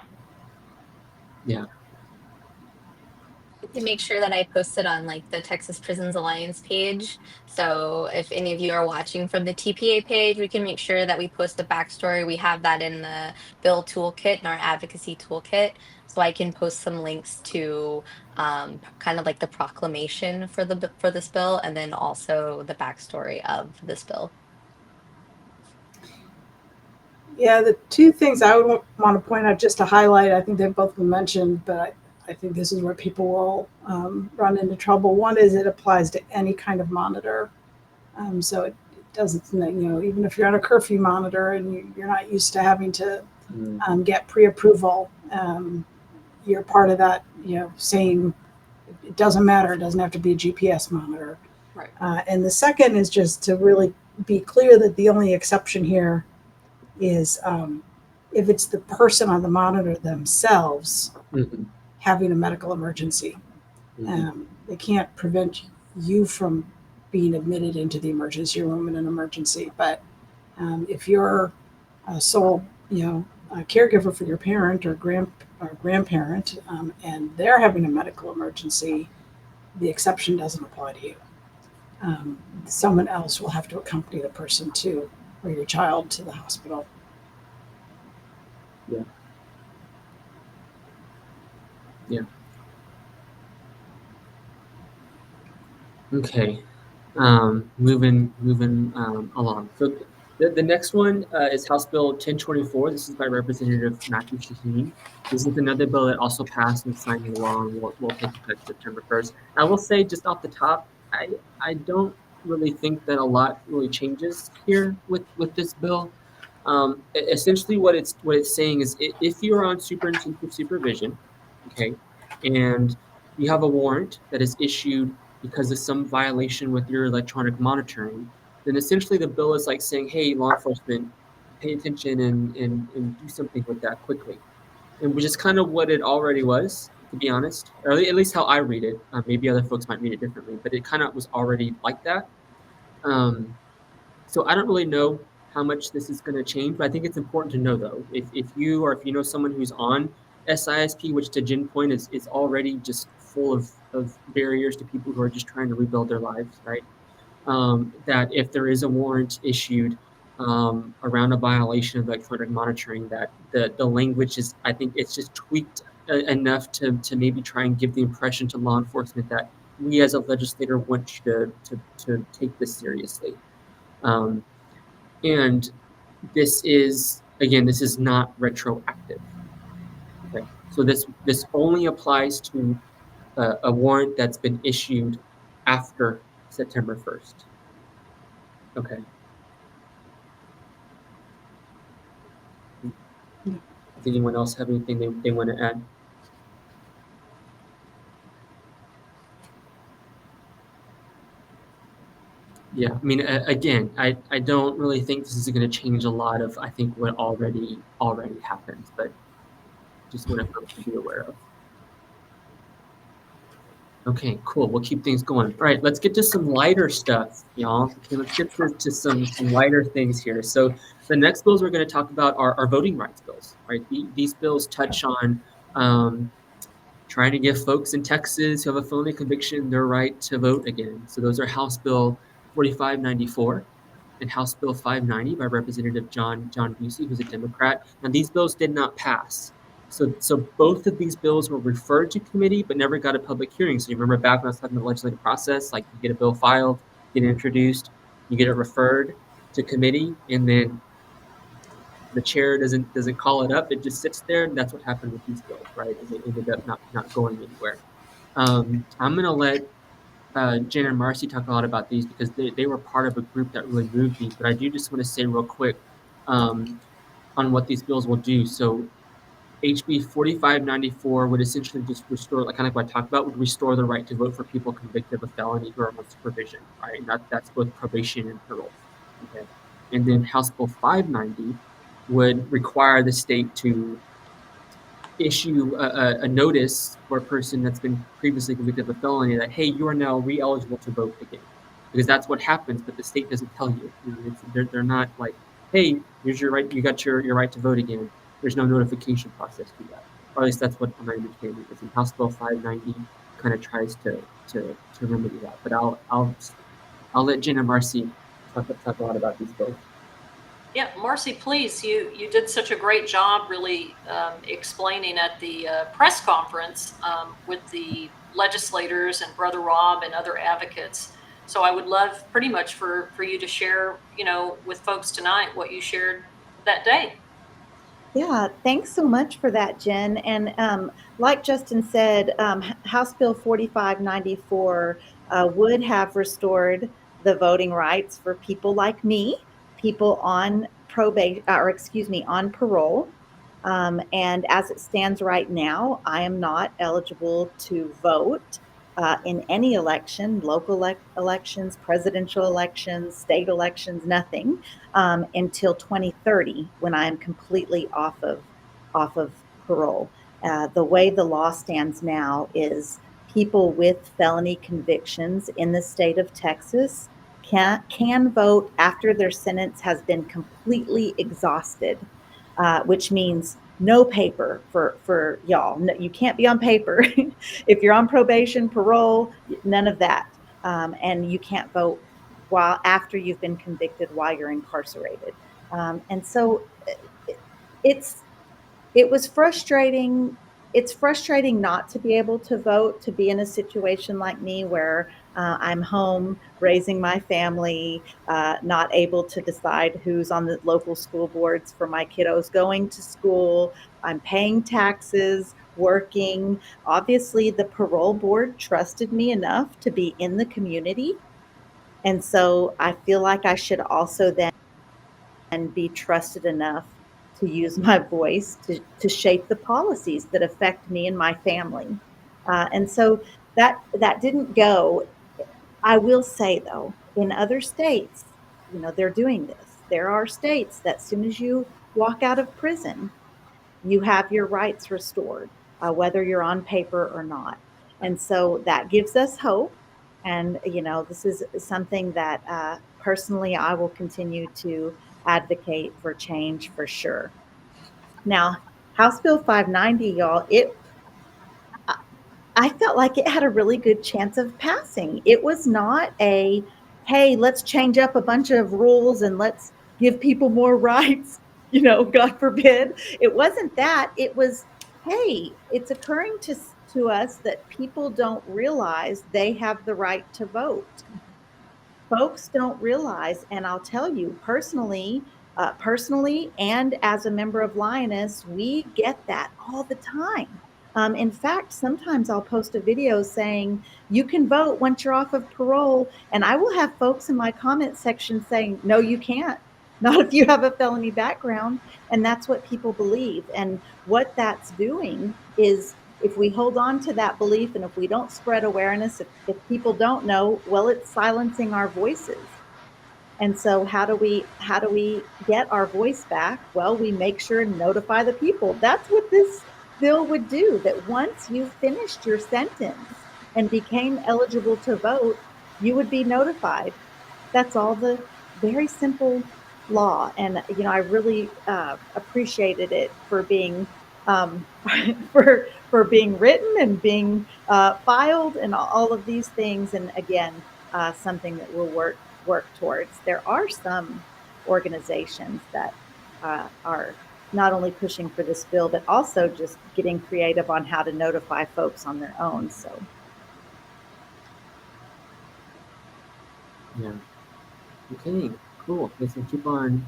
I can make sure that I post it on like the Texas Prisons Alliance page. So if any of you are watching from the TPA page, we can make sure that we post the backstory. We have that in the bill toolkit and our advocacy toolkit. So I can post some links to kind of like the proclamation for this bill, and then also the backstory of this bill. Yeah, the two things I would want to point out just to highlight, I think they've both been mentioned, but I think this is where people will run into trouble. One is it applies to any kind of monitor. So it doesn't, even if you're on a curfew monitor and you're not used to having to get pre-approval, you're part of that, same, it doesn't matter. It doesn't have to be a GPS monitor. Right. And the second is just to really be clear that the only exception here is if it's the person on the monitor themselves having a medical emergency. They can't prevent you from being admitted into the emergency room in an emergency. But if you're a sole, a caregiver for your parent or grandparent, and they're having a medical emergency, the exception doesn't apply to you. Someone else will have to accompany the person or your child to the hospital. Yeah. Okay. Moving along. So the next one is House Bill 1024. This is by Representative Matthew Shaheen. This is another bill that also passed and signed into law and will take effect September 1st. I will say just off the top, I don't really think that a lot really changes here with this bill. Essentially, what it's saying is if you're on super-intensive supervision, okay, and you have a warrant that is issued because of some violation with your electronic monitoring, then essentially the bill is like saying, hey, law enforcement, pay attention and do something with that quickly. And which is kind of what it already was, to be honest, or at least how I read it. Maybe other folks might read it differently, but it kind of was already like that. So I don't really know how much this is going to change, but I think it's important to know, though, if you know someone who's on SISP, which to Jen's point is already just full of barriers to people who are just trying to rebuild their lives, right? That if there is a warrant issued around a violation of electronic monitoring, that the language is, I think it's just tweaked enough to maybe try and give the impression to law enforcement that we as a legislator want you to take this seriously. And this is, again, this is not retroactive. Okay, so this only applies to a warrant that's been issued after September 1st. Okay. Does anyone else have anything they want to add? Yeah, I mean, again, I don't really think this is going to change a lot of, I think, what already happened, but just want folks to be aware of. Okay, cool. We'll keep things going. All right, let's get to some lighter stuff, y'all. Okay, let's get to some lighter things here. So the next bills we're going to talk about are voting rights bills, right? These bills touch on trying to give folks in Texas who have a felony conviction their right to vote again. So those are House Bill 4594 and House Bill 590 by Representative John Busey, who's a Democrat. And these bills did not pass. So both of these bills were referred to committee, but never got a public hearing. So you remember back when I was talking about the legislative process, like you get a bill filed, get it introduced, you get it referred to committee, and then the chair doesn't call it up. It just sits there, and that's what happened with these bills, right? And it ended up not going anywhere. I'm gonna let Jen and Marcy talk a lot about these because they were part of a group that really moved these. But I do just want to say real quick on what these bills will do. So HB 4594 would essentially just restore, like kind of what I talked about, would restore the right to vote for people convicted of a felony who are on supervision, right? And that's both probation and parole. Okay. And then House Bill 590 would require the state to issue a notice for a person that's been previously convicted of a felony that, hey, you are now re-eligible to vote again. Because that's what happens, but the state doesn't tell you. They're not like, hey, here's your right, you got your right to vote again. There's no notification process to that. Or at least that's what my understanding is. And House Bill 590 kind of tries to remedy that. But I'll let Jen and Marcy talk a lot about these bills. Yeah, Marcy, please, you did such a great job really explaining at the press conference with the legislators and Brother Rob and other advocates. So I would love pretty much for you to share, with folks tonight what you shared that day. Yeah, thanks so much for that, Jen. And like Justin said, House Bill 4594 would have restored the voting rights for people like me, people on probation, or excuse me, on parole. And as it stands right now, I am not eligible to vote in any election, local elections, presidential elections, state elections, nothing until 2030 when I am completely off of parole. The way the law stands now is people with felony convictions in the state of Texas can vote after their sentence has been completely exhausted, which means no paper for y'all. No, you can't be on paper if you're on probation, parole, none of that, and you can't vote while after you've been convicted while you're incarcerated. And so it's it was frustrating. It's frustrating not to be able to vote, to be in a situation like me where I'm home raising my family, not able to decide who's on the local school boards for my kiddos going to school. I'm paying taxes, working. Obviously, the parole board trusted me enough to be in the community. And so I feel like I should also then be trusted enough to use my voice to shape the policies that affect me and my family. And so that didn't go. I will say though, in other states, they're doing this. There are states that as soon as you walk out of prison, you have your rights restored, whether you're on paper or not. And so that gives us hope. And, this is something that personally I will continue to advocate for change for sure. Now, House Bill 590, y'all, I felt like it had a really good chance of passing. It was not a, hey, let's change up a bunch of rules and let's give people more rights, God forbid. It wasn't that. It was, hey, it's occurring to us that people don't realize they have the right to vote. Folks don't realize, and I'll tell you personally, and as a member of Lioness, we get that all the time. In fact, sometimes I'll post a video saying you can vote once you're off of parole, and I will have folks in my comment section saying, no, you can't. Not if you have a felony background. And that's what people believe. And what that's doing is, if we hold on to that belief and if we don't spread awareness, if people don't know, well, it's silencing our voices. And so how do we get our voice back? Well, we make sure and notify the people. That's what this bill would do, that once you finished your sentence and became eligible to vote, you would be notified. That's all. The very simple law. And, I really appreciated it for being for being written and being filed and all of these things. And again, something that we'll work towards. There are some organizations that are not only pushing for this bill, but also just getting creative on how to notify folks on their own. So, Yeah. Okay, cool. Okay, so keep on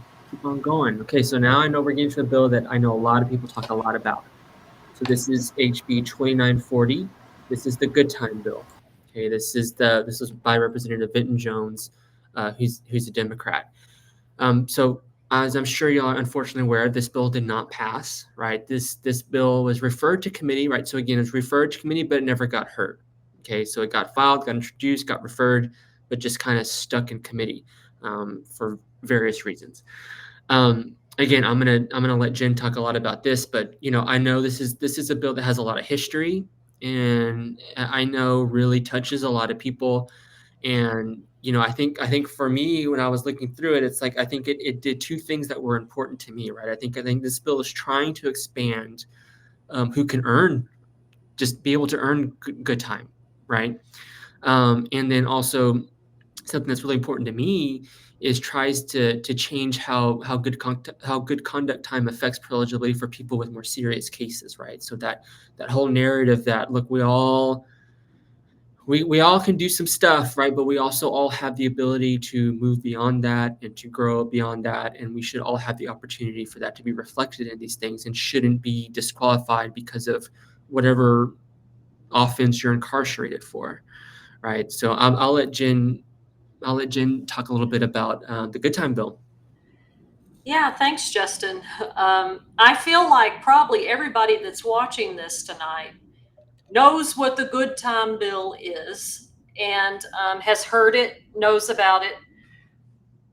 going. Okay, so now I know we're getting to a bill that I know a lot of people talk a lot about. So this is HB 2940. This is the good time bill. Okay, this is by Representative Vinton Jones, who's a Democrat. So as I'm sure y'all are unfortunately aware, this bill did not pass, right? This bill was referred to committee, right? So again, it's referred to committee, but it never got heard. Okay, so it got filed, got introduced, got referred, but just kind of stuck in committee for various reasons. Again, I'm gonna let Jen talk a lot about this, but I know this is a bill that has a lot of history, and I know really touches a lot of people. And I think for me, when I was looking through it, it's like I think it did two things that were important to me, right? I think this bill is trying to expand who can just be able to earn good time, right? And then also something that's really important to me is tries to change how good conduct time affects eligibility for people with more serious cases, right? So that whole narrative that look, we all can do some stuff, right? But we also all have the ability to move beyond that and to grow beyond that. And we should all have the opportunity for that to be reflected in these things and shouldn't be disqualified because of whatever offense you're incarcerated for, right? So I'll let Jen talk a little bit about the Good Time Bill. Yeah, thanks, Justin. I feel like probably everybody that's watching this tonight knows what the Good Time Bill is and has heard it, knows about it,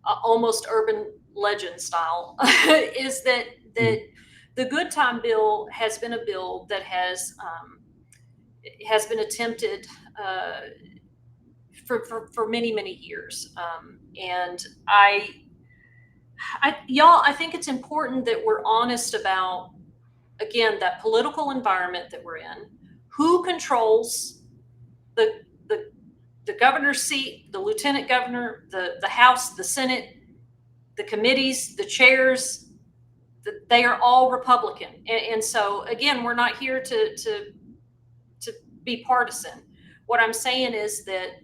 almost urban legend style, is that the Good Time Bill has been a bill that has been attempted for many, many years. And y'all, I think it's important that we're honest about, again, that political environment that we're in. Who controls the governor's seat, the lieutenant governor, the House, the Senate, the committees, the chairs? They are all Republican. And so, again, we're not here to be partisan. What I'm saying is that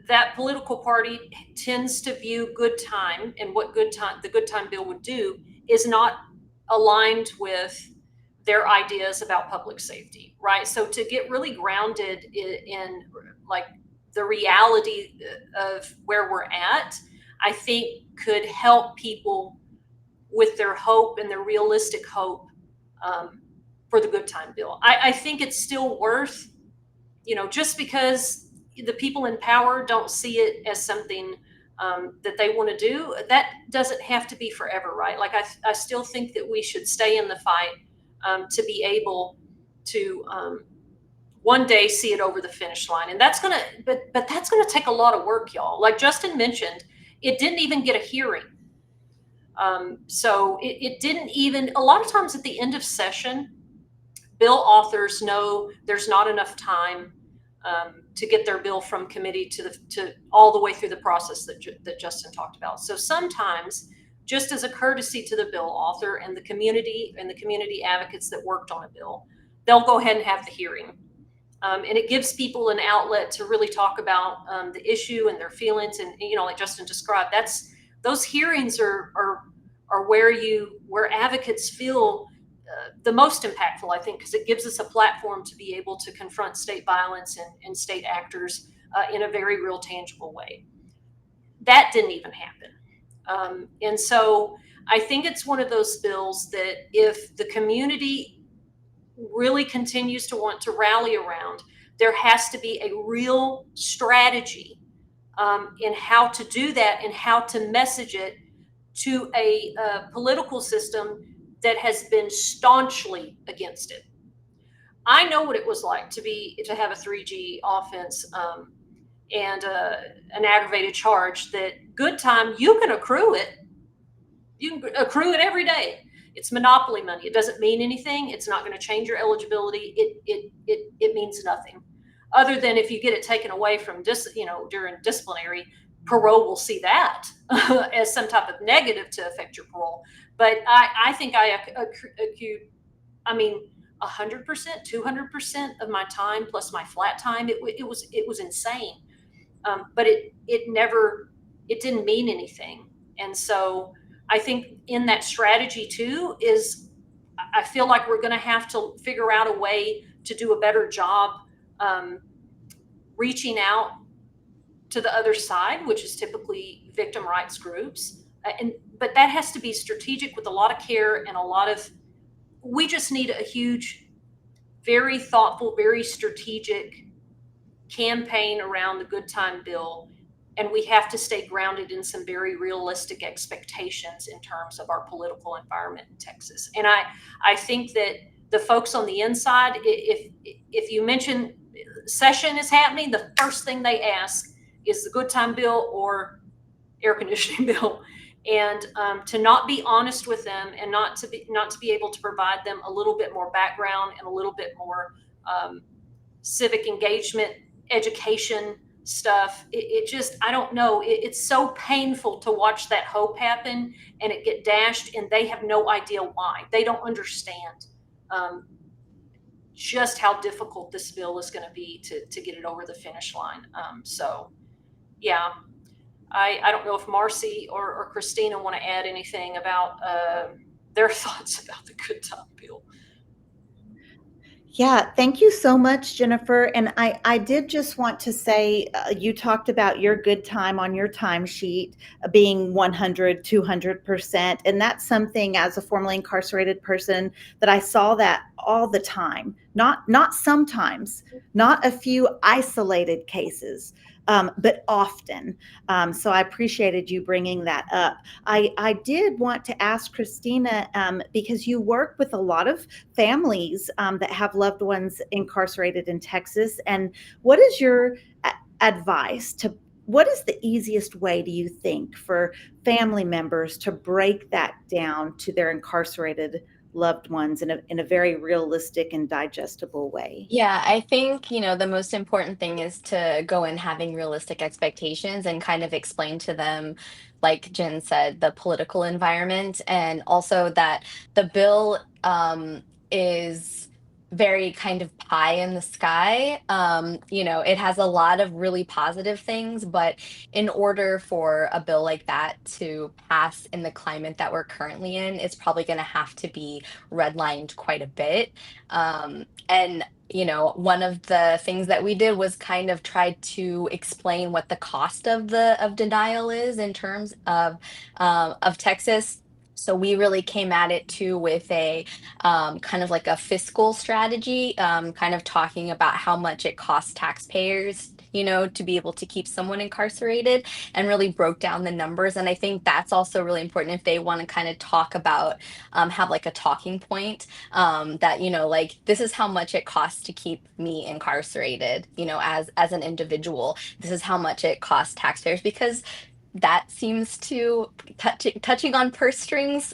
that political party tends to view good time, and what the Good Time Bill would do is not aligned with their ideas about public safety, right? So to get really grounded in like the reality of where we're at, I think could help people with their hope and their realistic hope for the Good Time Bill. I think it's still worth, just because the people in power don't see it as something that they want to do, that doesn't have to be forever, right? Like I still think that we should stay in the fight to be able to one day see it over the finish line. And that's gonna take a lot of work, y'all. Like Justin mentioned, it didn't even get a hearing. So it didn't even, a lot of times at the end of session, bill authors know there's not enough time to get their bill from committee to all the way through the process that Justin talked about. So sometimes, just as a courtesy to the bill author and the community advocates that worked on a bill, they'll go ahead and have the hearing. And it gives people an outlet to really talk about the issue and their feelings. And, like Justin described, those hearings are where advocates feel the most impactful, I think, because it gives us a platform to be able to confront state violence and state actors in a very real, tangible way. That didn't even happen. And so I think it's one of those bills that if the community really continues to want to rally around, there has to be a real strategy in how to do that and how to message it to a political system that has been staunchly against it. I know what it was like to have a 3G offense and an aggravated charge. That good time, you can accrue it. You can accrue it every day. It's monopoly money. It doesn't mean anything. It's not going to change your eligibility. It means nothing, other than if you get it taken away from during disciplinary. Parole will see that as some type of negative to affect your parole. But I think I accrued, 100%, 200% of my time plus my flat time. It was insane. But it didn't mean anything. And so I think in that strategy too is, I feel like we're going to have to figure out a way to do a better job reaching out to the other side, which is typically victim rights groups. But that has to be strategic with a lot of care and we just need a huge, very thoughtful, very strategic campaign around the Good Time Bill. And we have to stay grounded in some very realistic expectations in terms of our political environment in Texas. And I think that the folks on the inside, if you mention session is happening, the first thing they ask is the Good Time Bill or air conditioning bill. And to not be honest with them and not to be able to provide them a little bit more background and a little bit more civic engagement, education stuff. It just, I don't know. It's so painful to watch that hope happen and it get dashed, and they have no idea why. They don't understand just how difficult this bill is going to be to get it over the finish line. So, yeah, I don't know if Marcy or Christina want to add anything about their thoughts about the good time bill. Yeah, thank you so much, Jennifer. And I did just want to say, you talked about your good time on your timesheet being 100, 200%. And that's something, as a formerly incarcerated person, that I saw that all the time, not sometimes, not a few isolated cases, but often. So I appreciated you bringing that up. I did want to ask Christina, because you work with a lot of families that have loved ones incarcerated in Texas. And what is your advice to, what is the easiest way, do you think, for family members to break that down to their incarcerated loved ones in a very realistic and digestible way? Yeah, I think, the most important thing is to go in having realistic expectations and kind of explain to them, like Jen said, the political environment, and also that the bill is very kind of pie in the sky. It has a lot of really positive things, but in order for a bill like that to pass in the climate that we're currently in, it's probably going to have to be redlined quite a bit. And one of the things that we did was kind of try to explain what the cost of denial is in terms of Texas. So we really came at it too with a kind of like a fiscal strategy, kind of talking about how much it costs taxpayers, to be able to keep someone incarcerated, and really broke down the numbers. And I think that's also really important if they want to kind of talk about, have like a talking point, that like, this is how much it costs to keep me incarcerated, as an individual. This is how much it costs taxpayers, because that seems to touching on purse strings,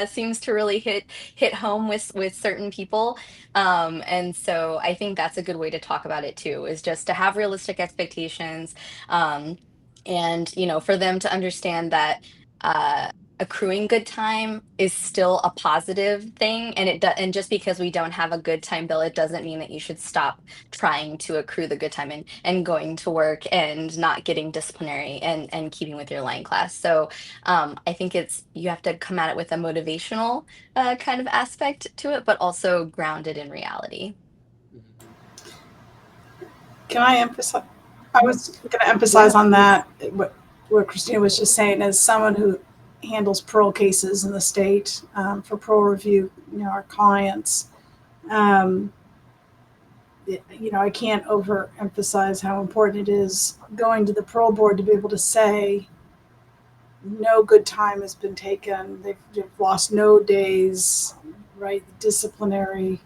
seems to really hit home with certain people. And so I think that's a good way to talk about it too, is just to have realistic expectations, and for them to understand that accruing good time is still a positive thing, and and just because we don't have a good time bill, it doesn't mean that you should stop trying to accrue the good time, and going to work and not getting disciplinary, and keeping with your line class. So I think you have to come at it with a motivational kind of aspect to it, but also grounded in reality. Can I emphasize? I was going to emphasize on that what Christina was just saying. As someone who handles parole cases in the state, for parole review, our clients, I can't overemphasize how important it is going to the parole board to be able to say, no good time has been taken. They've lost no days, right? Disciplinary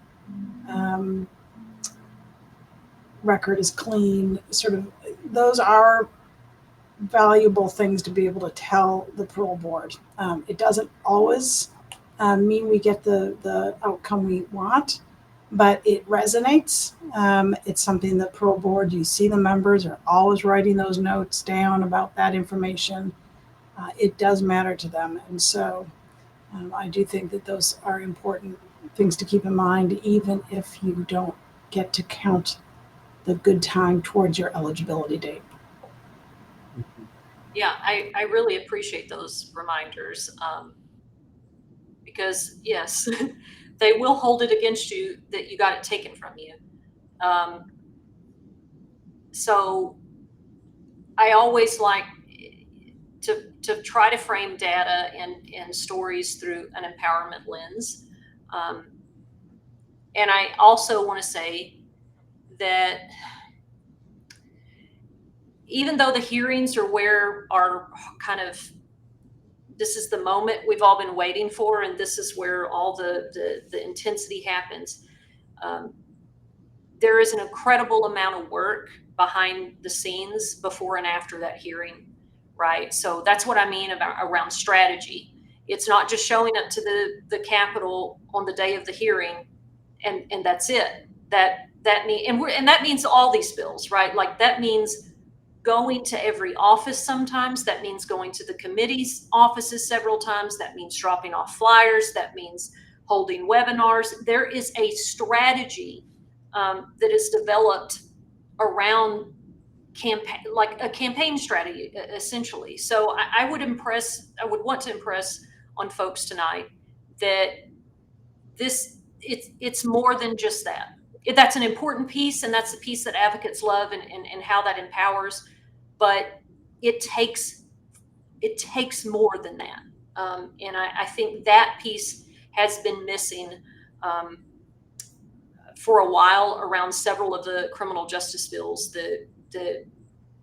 record is clean. Sort of, those are valuable things to be able to tell the parole board. It doesn't always mean we get the outcome we want, but it resonates. It's something that parole board, you see the members are always writing those notes down about that information. It does matter to them. And so I do think that those are important things to keep in mind, even if you don't get to count the good time towards your eligibility date. Yeah, I really appreciate those reminders, because yes, they will hold it against you that you got it taken from you. So I always like to try to frame data and stories through an empowerment lens. And I also want to say that even though the hearings are where our kind of, this is the moment we've all been waiting for, and this is where all the intensity happens, there is an incredible amount of work behind the scenes before and after that hearing, right? So that's what I mean about around strategy. It's not just showing up to the Capitol on the day of the hearing and that's it. That means all these bills, right? Like, that means going to every office sometimes. That means going to the committee's offices several times. That means dropping off flyers. That means holding webinars. There is a strategy that is developed around campaign, like a campaign strategy, essentially. So I would want to impress on folks tonight that it's more than just that. That's an important piece, and that's the piece that advocates love, and how that empowers. But it takes more than that. And I think that piece has been missing for a while around several of the criminal justice bills that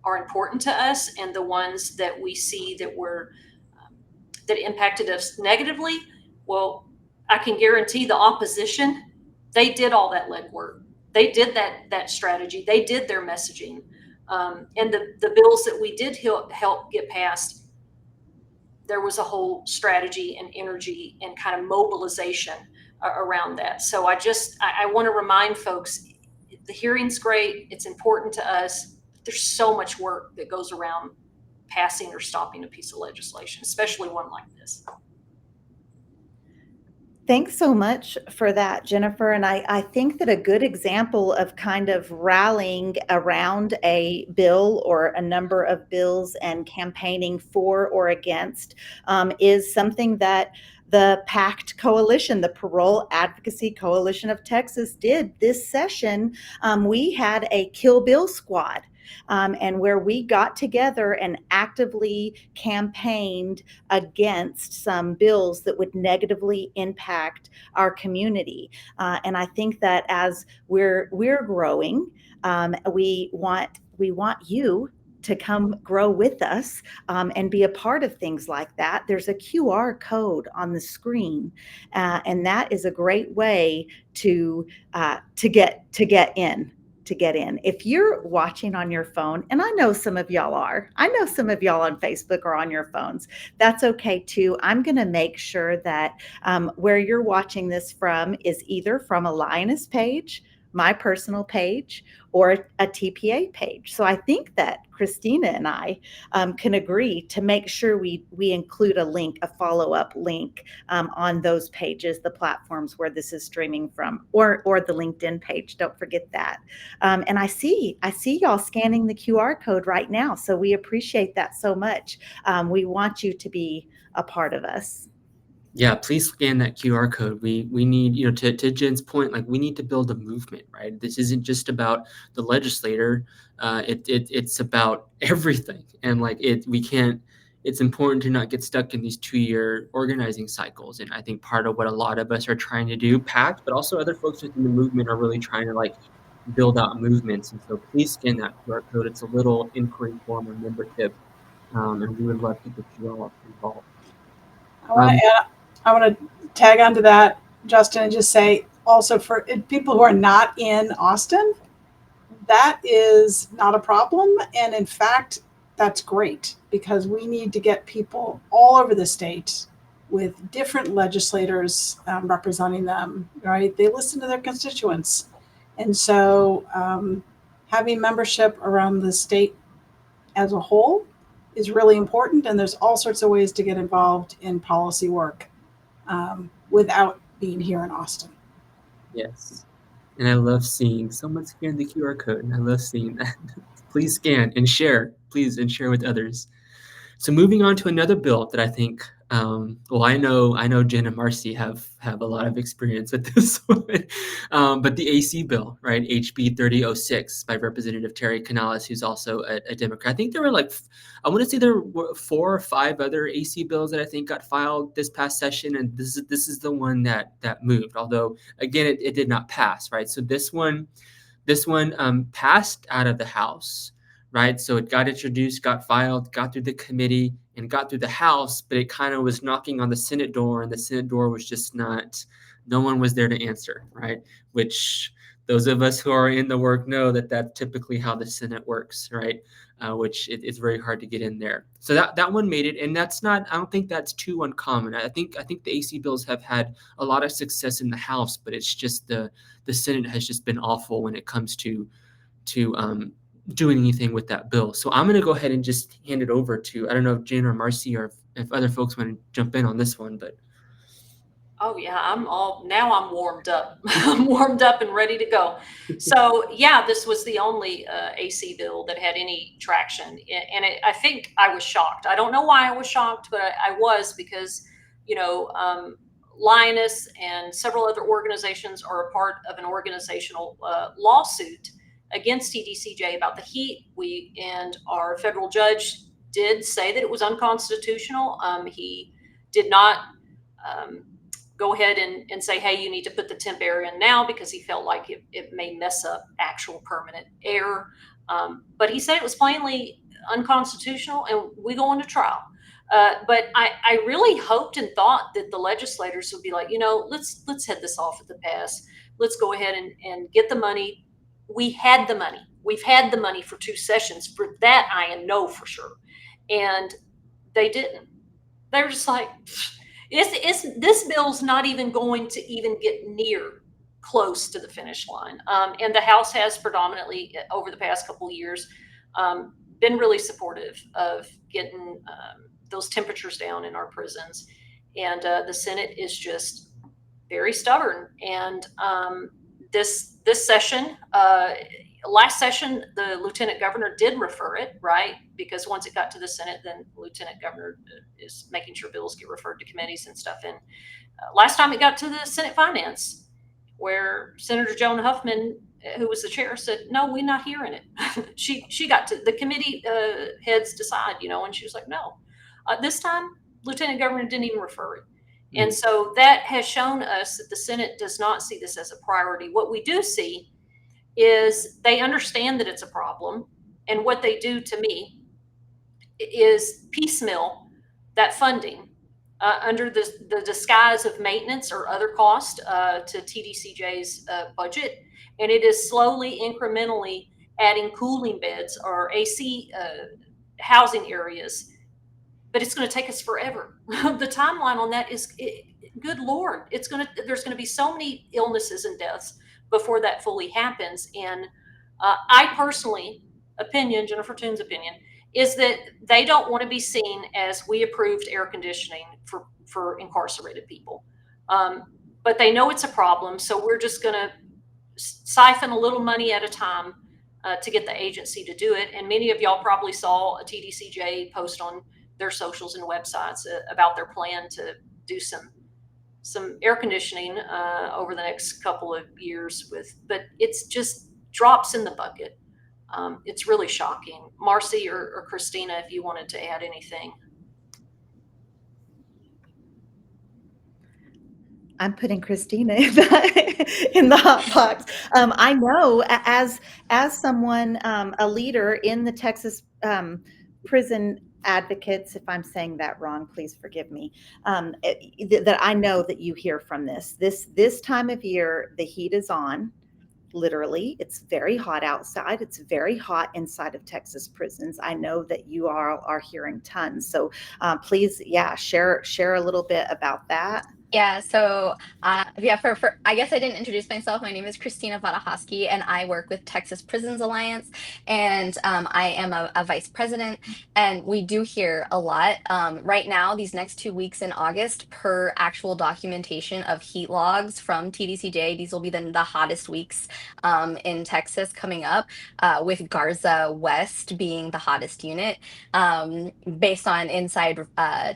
are important to us, and the ones that we see that impacted us negatively. Well, I can guarantee the opposition, they did all that legwork. They did that strategy. They did their messaging. And the bills that we did help get passed, there was a whole strategy and energy and kind of mobilization around that. So I want to remind folks, the hearing's great. It's important to us. There's so much work that goes around passing or stopping a piece of legislation, especially one like this. Thanks so much for that, Jennifer. And I think that a good example of kind of rallying around a bill or a number of bills and campaigning for or against is something that the PACT Coalition, the Parole Advocacy Coalition of Texas, did this session. We had a Kill Bill Squad. And where we got together and actively campaigned against some bills that would negatively impact our community. And I think that as we're growing, we want you to come grow with us and be a part of things like that. There's a QR code on the screen, and that is a great way to get in. If you're watching on your phone, and I know some of y'all are, I know some of y'all on Facebook are on your phones, that's okay too. I'm going to make sure that where you're watching this from is either from a Lioness page, my personal page, or a TPA page. So I think that Christina and I can agree to make sure we include a link, a follow-up link on those pages, the platforms where this is streaming from, or the LinkedIn page. Don't forget that. And I see y'all scanning the QR code right now. So we appreciate that so much. We want you to be a part of us. Yeah, please scan that QR code. We need, to Jen's point, like we need to build a movement, right? This isn't just about the legislator. It's about everything. And it's important to not get stuck in these 2-year organizing cycles. And I think part of what a lot of us are trying to do, PACT, but also other folks within the movement are really trying to build out movements. And so please scan that QR code. It's a little inquiry form or membership. And we would love to get you all involved. I want to tag onto that, Justin, and just say also for people who are not in Austin, that is not a problem. And in fact, that's great because we need to get people all over the state with different legislators representing them, right? They listen to their constituents. And so having membership around the state as a whole is really important. And there's all sorts of ways to get involved in policy work without being here in Austin. Yes. And I love seeing someone scan the QR code. And I love seeing that. Please scan and share, please, and share with others. So moving on to another bill that I think, I know Jen and Marcy have a lot of experience with this one, but the AC bill, right? HB 3006 by Representative Terry Canales, who's also a Democrat. I think there were I want to say there were 4 or 5 other AC bills that I think got filed this past session, and this is the one that moved. Although again, it did not pass, right? So this one passed out of the House. Right. So it got introduced, got filed, got through the committee, and got through the House, but it kind of was knocking on the Senate door, and the Senate door was just no one was there to answer. Right. Which those of us who are in the work know that that's typically how the Senate works. Right. Which it's very hard to get in there. So that one made it. And I don't think that's too uncommon. I think the AC bills have had a lot of success in the House, but it's just the Senate has just been awful when it comes to doing anything with that bill. So I'm going to go ahead and just hand it over to, I don't know if Jen or Marcy or if other folks want to jump in on this one, but. Oh yeah, I'm warmed up. I'm warmed up and ready to go. So yeah, this was the only AC bill that had any traction, and I think I was shocked. I don't know why I was shocked, but I was, because you know Lioness and several other organizations are a part of an organizational lawsuit against TDCJ about the heat. And our federal judge did say that it was unconstitutional. He did not. Um, Go ahead and say, hey, you need to put the temp air in now, because he felt like it may mess up actual permanent air. But he said it was plainly unconstitutional, and we go into trial. But I really hoped and thought that the legislators would be like, let's head this off at the pass. Let's go ahead and get the money. We had the money. We've had the money for 2 sessions. For that, I know for sure. And they didn't. They were just like, this bill's not even going to even get near close to the finish line. And the House has predominantly, over the past couple of years, been really supportive of getting those temperatures down in our prisons. And the Senate is just very stubborn. And this session, last session, the lieutenant governor did refer it, right? Because once it got to the Senate, then the lieutenant governor is making sure bills get referred to committees and stuff. And last time it got to the Senate Finance, where Senator Joan Huffman, who was the chair, said, no, we're not hearing it. she got to the committee heads decide, and she was like, no. This time, lieutenant governor didn't even refer it. And so that has shown us that the Senate does not see this as a priority. What we do see is they understand that it's a problem, and what they do, to me, is piecemeal that funding under the disguise of maintenance or other cost to TDCJ's budget, and it is slowly, incrementally adding cooling beds or AC housing areas. But it's going to take us forever. The timeline on that is, good Lord, there's going to be so many illnesses and deaths before that fully happens. And I personally, Jennifer Toon's opinion, is that they don't want to be seen as we approved air conditioning for incarcerated people. But they know it's a problem, so we're just going to siphon a little money at a time to get the agency to do it. And many of y'all probably saw a TDCJ post on their socials and websites about their plan to do some air conditioning over the next couple of years but it's just drops in the bucket. It's really shocking. Marcy or Christina, if you wanted to add anything. I'm putting Christina in the hot box. I know, as someone, a leader in the Texas prison advocates, if I'm saying that wrong, please forgive me, that I know that you hear from this time of year, the heat is on. Literally, it's very hot outside. It's very hot inside of Texas prisons. I know that you are hearing tons. So please, share a little bit about that. Yeah, so for I guess I didn't introduce myself. My name is Christina Vatahosky, and I work with Texas Prisons Alliance, and I am a vice president, and we do hear a lot. Right now, these next 2 weeks in August, per actual documentation of heat logs from TDCJ, these will be the hottest weeks in Texas coming up, with Garza West being the hottest unit, based on inside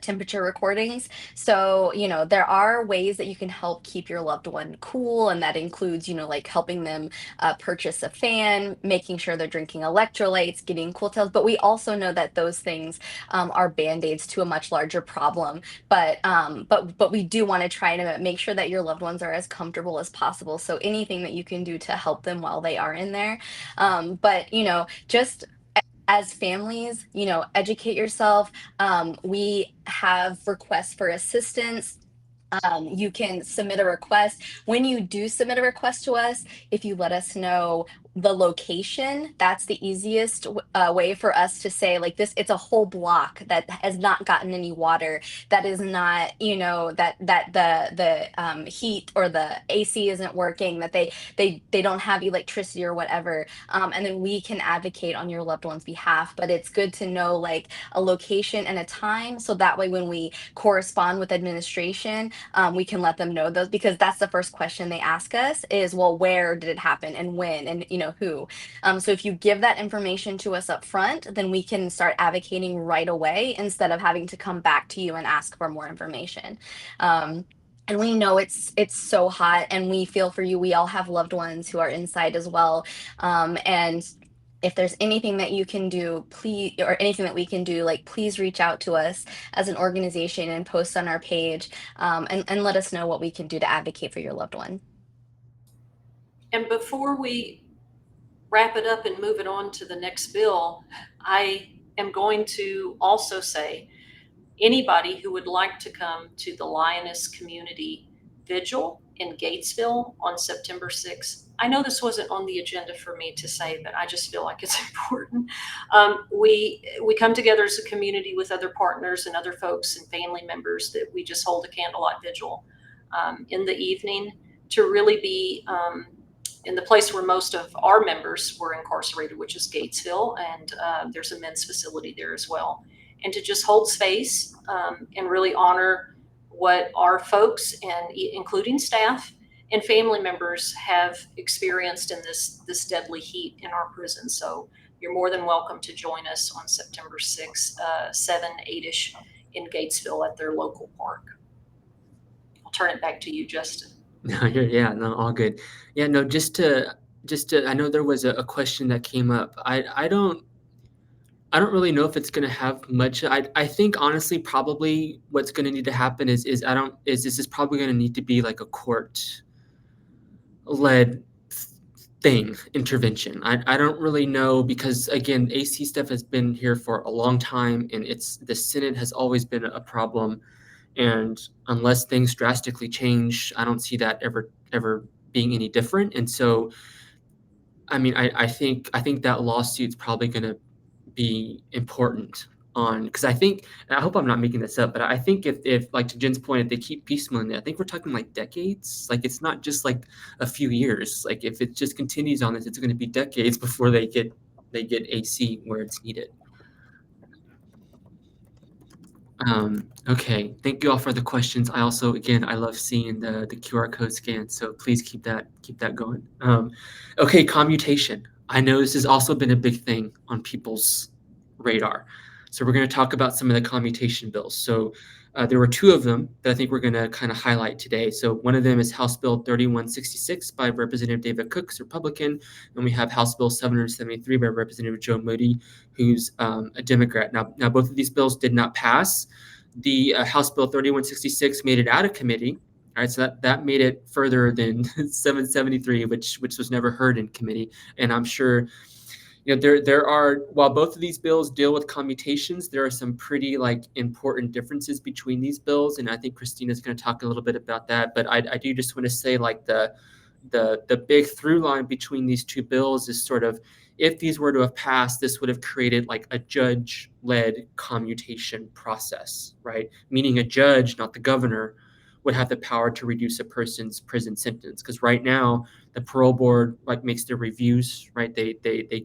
temperature recordings. So, there are ways that you can help keep your loved one cool, and that includes, like helping them purchase a fan, making sure they're drinking electrolytes, getting cool tails. But we also know that those things are band-aids to a much larger problem. But we do want to try to make sure that your loved ones are as comfortable as possible. So anything that you can do to help them while they are in there. But just as families, educate yourself. We have requests for assistance. You can submit a request. When you do submit a request to us, if you let us know the location, that's the easiest way for us to say, like, this, it's a whole block that has not gotten any water, that is not, you know, that the heat or the AC isn't working, that they don't have electricity or whatever, and then we can advocate on your loved one's behalf. But it's good to know like a location and a time, so that way when we correspond with administration, we can let them know those, because that's the first question they ask us is, well, where did it happen and when, and you know who. So if you give that information to us up front, then we can start advocating right away instead of having to come back to you and ask for more information. And we know it's so hot, and we feel for you. We all have loved ones who are inside as well, and if there's anything that you can do, please, or anything that we can do, like, please reach out to us as an organization and post on our page, and let us know what we can do to advocate for your loved one. And before we wrap it up and move it on to the next bill, I am going to also say, anybody who would like to come to the Lioness Community Vigil in Gatesville on September 6th. I know this wasn't on the agenda for me to say, but I just feel like it's important. We come together as a community with other partners and other folks and family members that we just hold a candlelight vigil in the evening to really be in the place where most of our members were incarcerated, which is Gatesville, and there's a men's facility there as well. And to just hold space and really honor what our folks, and including staff and family members, have experienced in this deadly heat in our prison. So you're more than welcome to join us on September 6th, 7, 8-ish in Gatesville at their local park. I'll turn it back to you, Justin. Yeah, no, all good. Yeah, no, just to, I know there was a question that came up. I don't really know if it's going to have much. I think honestly, probably what's going to need to happen is this is probably going to need to be like a court led intervention. I don't really know, because again, AC stuff has been here for a long time, and the Senate has always been a problem. And unless things drastically change, I don't see that ever being any different. And so, I mean, I think that lawsuit's probably going to be important because I think, and I hope I'm not making this up, but I think if like to Jen's point, if they keep piecemealing it, I think we're talking like decades. Like, it's not just like a few years. Like, if it just continues on this, it's going to be decades before they get AC where it's needed. Okay, thank you all for the questions. I also, again, I love seeing the QR code scan, so please keep that going. Okay, commutation. I know this has also been a big thing on people's radar. So we're going to talk about some of the commutation bills. So there were two of them that I think we're going to kind of highlight today. So one of them is House Bill 3166 by Representative David Cooks, Republican, and we have House Bill 773 by Representative Joe Moody, who's a Democrat. Now both of these bills did not pass. The House Bill 3166 made it out of committee. All right, so that made it further than 773, which was never heard in committee. And I'm sure, you know, there are, while both of these bills deal with commutations, there are some pretty like important differences between these bills, and I think Christina's going to talk a little bit about that. But I do just want to say, like, the big through line between these two bills is sort of, if these were to have passed, this would have created like a judge-led commutation process, right? Meaning a judge, not the governor, would have the power to reduce a person's prison sentence. Because right now, the parole board like makes their reviews, right? They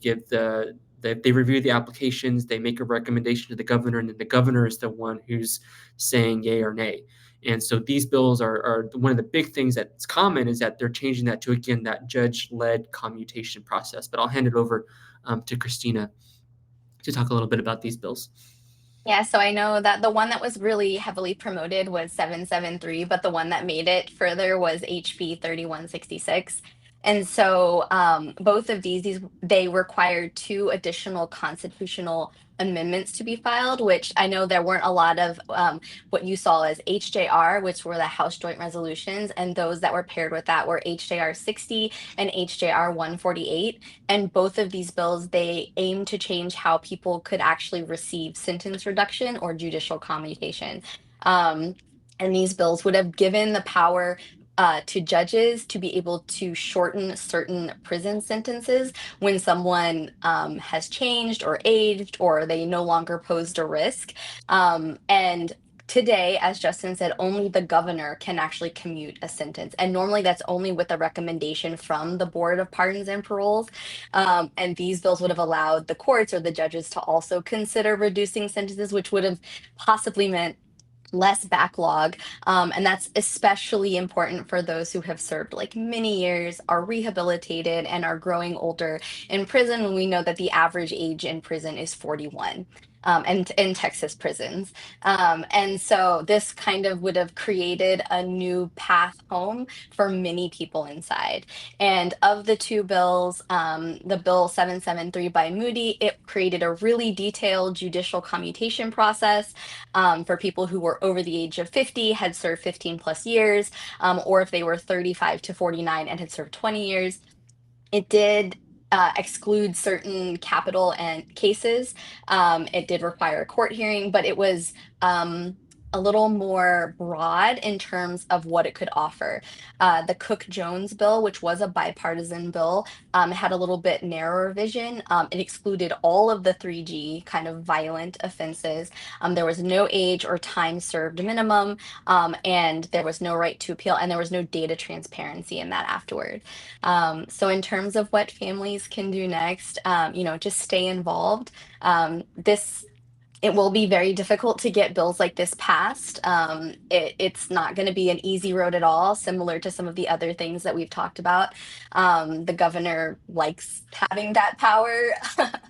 give they review the applications, they make a recommendation to the governor, and then the governor is the one who's saying yay or nay. And so these bills are one of the big things that's common is that they're changing that to, again, that judge-led commutation process. But I'll hand it over to Christina to talk a little bit about these bills. Yeah, so I know that the one that was really heavily promoted was 773, but the one that made it further was HB 3166. And so both of these, they required 2 additional constitutional amendments to be filed, which I know there weren't a lot of what you saw as HJR, which were the House Joint Resolutions, and those that were paired with that were HJR 60 and HJR 148. And both of these bills, they aim to change how people could actually receive sentence reduction or judicial commutation. And these bills would have given the power to judges to be able to shorten certain prison sentences when someone has changed or aged or they no longer posed a risk. And today, as Justin said, only the governor can actually commute a sentence. And normally that's only with a recommendation from the Board of Pardons and Paroles. And these bills would have allowed the courts or the judges to also consider reducing sentences, which would have possibly meant less backlog. And that's especially important for those who have served like many years, are rehabilitated, and are growing older in prison when we know that the average age in prison is 41. And in Texas prisons. And so this kind of would have created a new path home for many people inside. And of the two bills, the bill 773 by Moody, it created a really detailed judicial commutation process for people who were over the age of 50, had served 15 plus years, or if they were 35 to 49 and had served 20 years. It did exclude certain capital and cases. It did require a court hearing, but it was a little more broad in terms of what it could offer. The Cook-Jones bill, which was a bipartisan bill, had a little bit narrower vision. It excluded all of the 3G kind of violent offenses. There was no age or time served minimum, and there was no right to appeal, and there was no data transparency in that afterward. So in terms of what families can do next, just stay involved. It will be very difficult to get bills like this passed. It's not going to be an easy road at all, similar to some of the other things that we've talked about. The governor likes having that power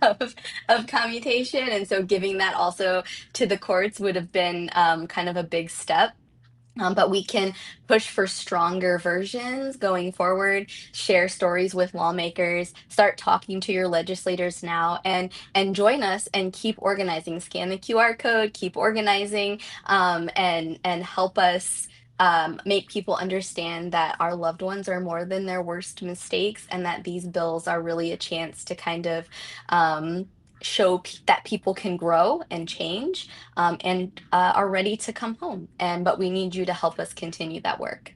of commutation, and so giving that also to the courts would have been kind of a big step. But we can push for stronger versions going forward, share stories with lawmakers, start talking to your legislators now, and join us and keep organizing. Scan the QR code, keep organizing, and help us make people understand that our loved ones are more than their worst mistakes, and that these bills are really a chance to kind of show that people can grow and change, and are ready to come home. But we need you to help us continue that work.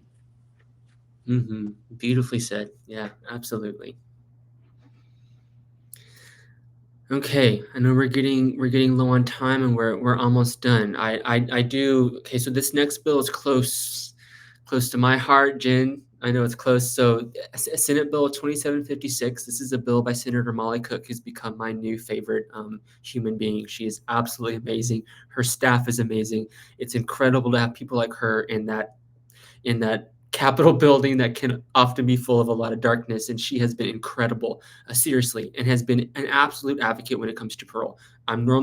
Beautifully said. Yeah, absolutely. Okay, I know we're getting low on time, and we're almost done. Okay, so this next bill is close to my heart, Jen. I know it's close. So Senate Bill 2756. This is a bill by Senator Molly Cook, who's become my new favorite human being. She is absolutely amazing. Her staff is amazing. It's incredible to have people like her in that Capitol building that can often be full of a lot of darkness, and she has been incredible, seriously, and has been an absolute advocate when it comes to parole.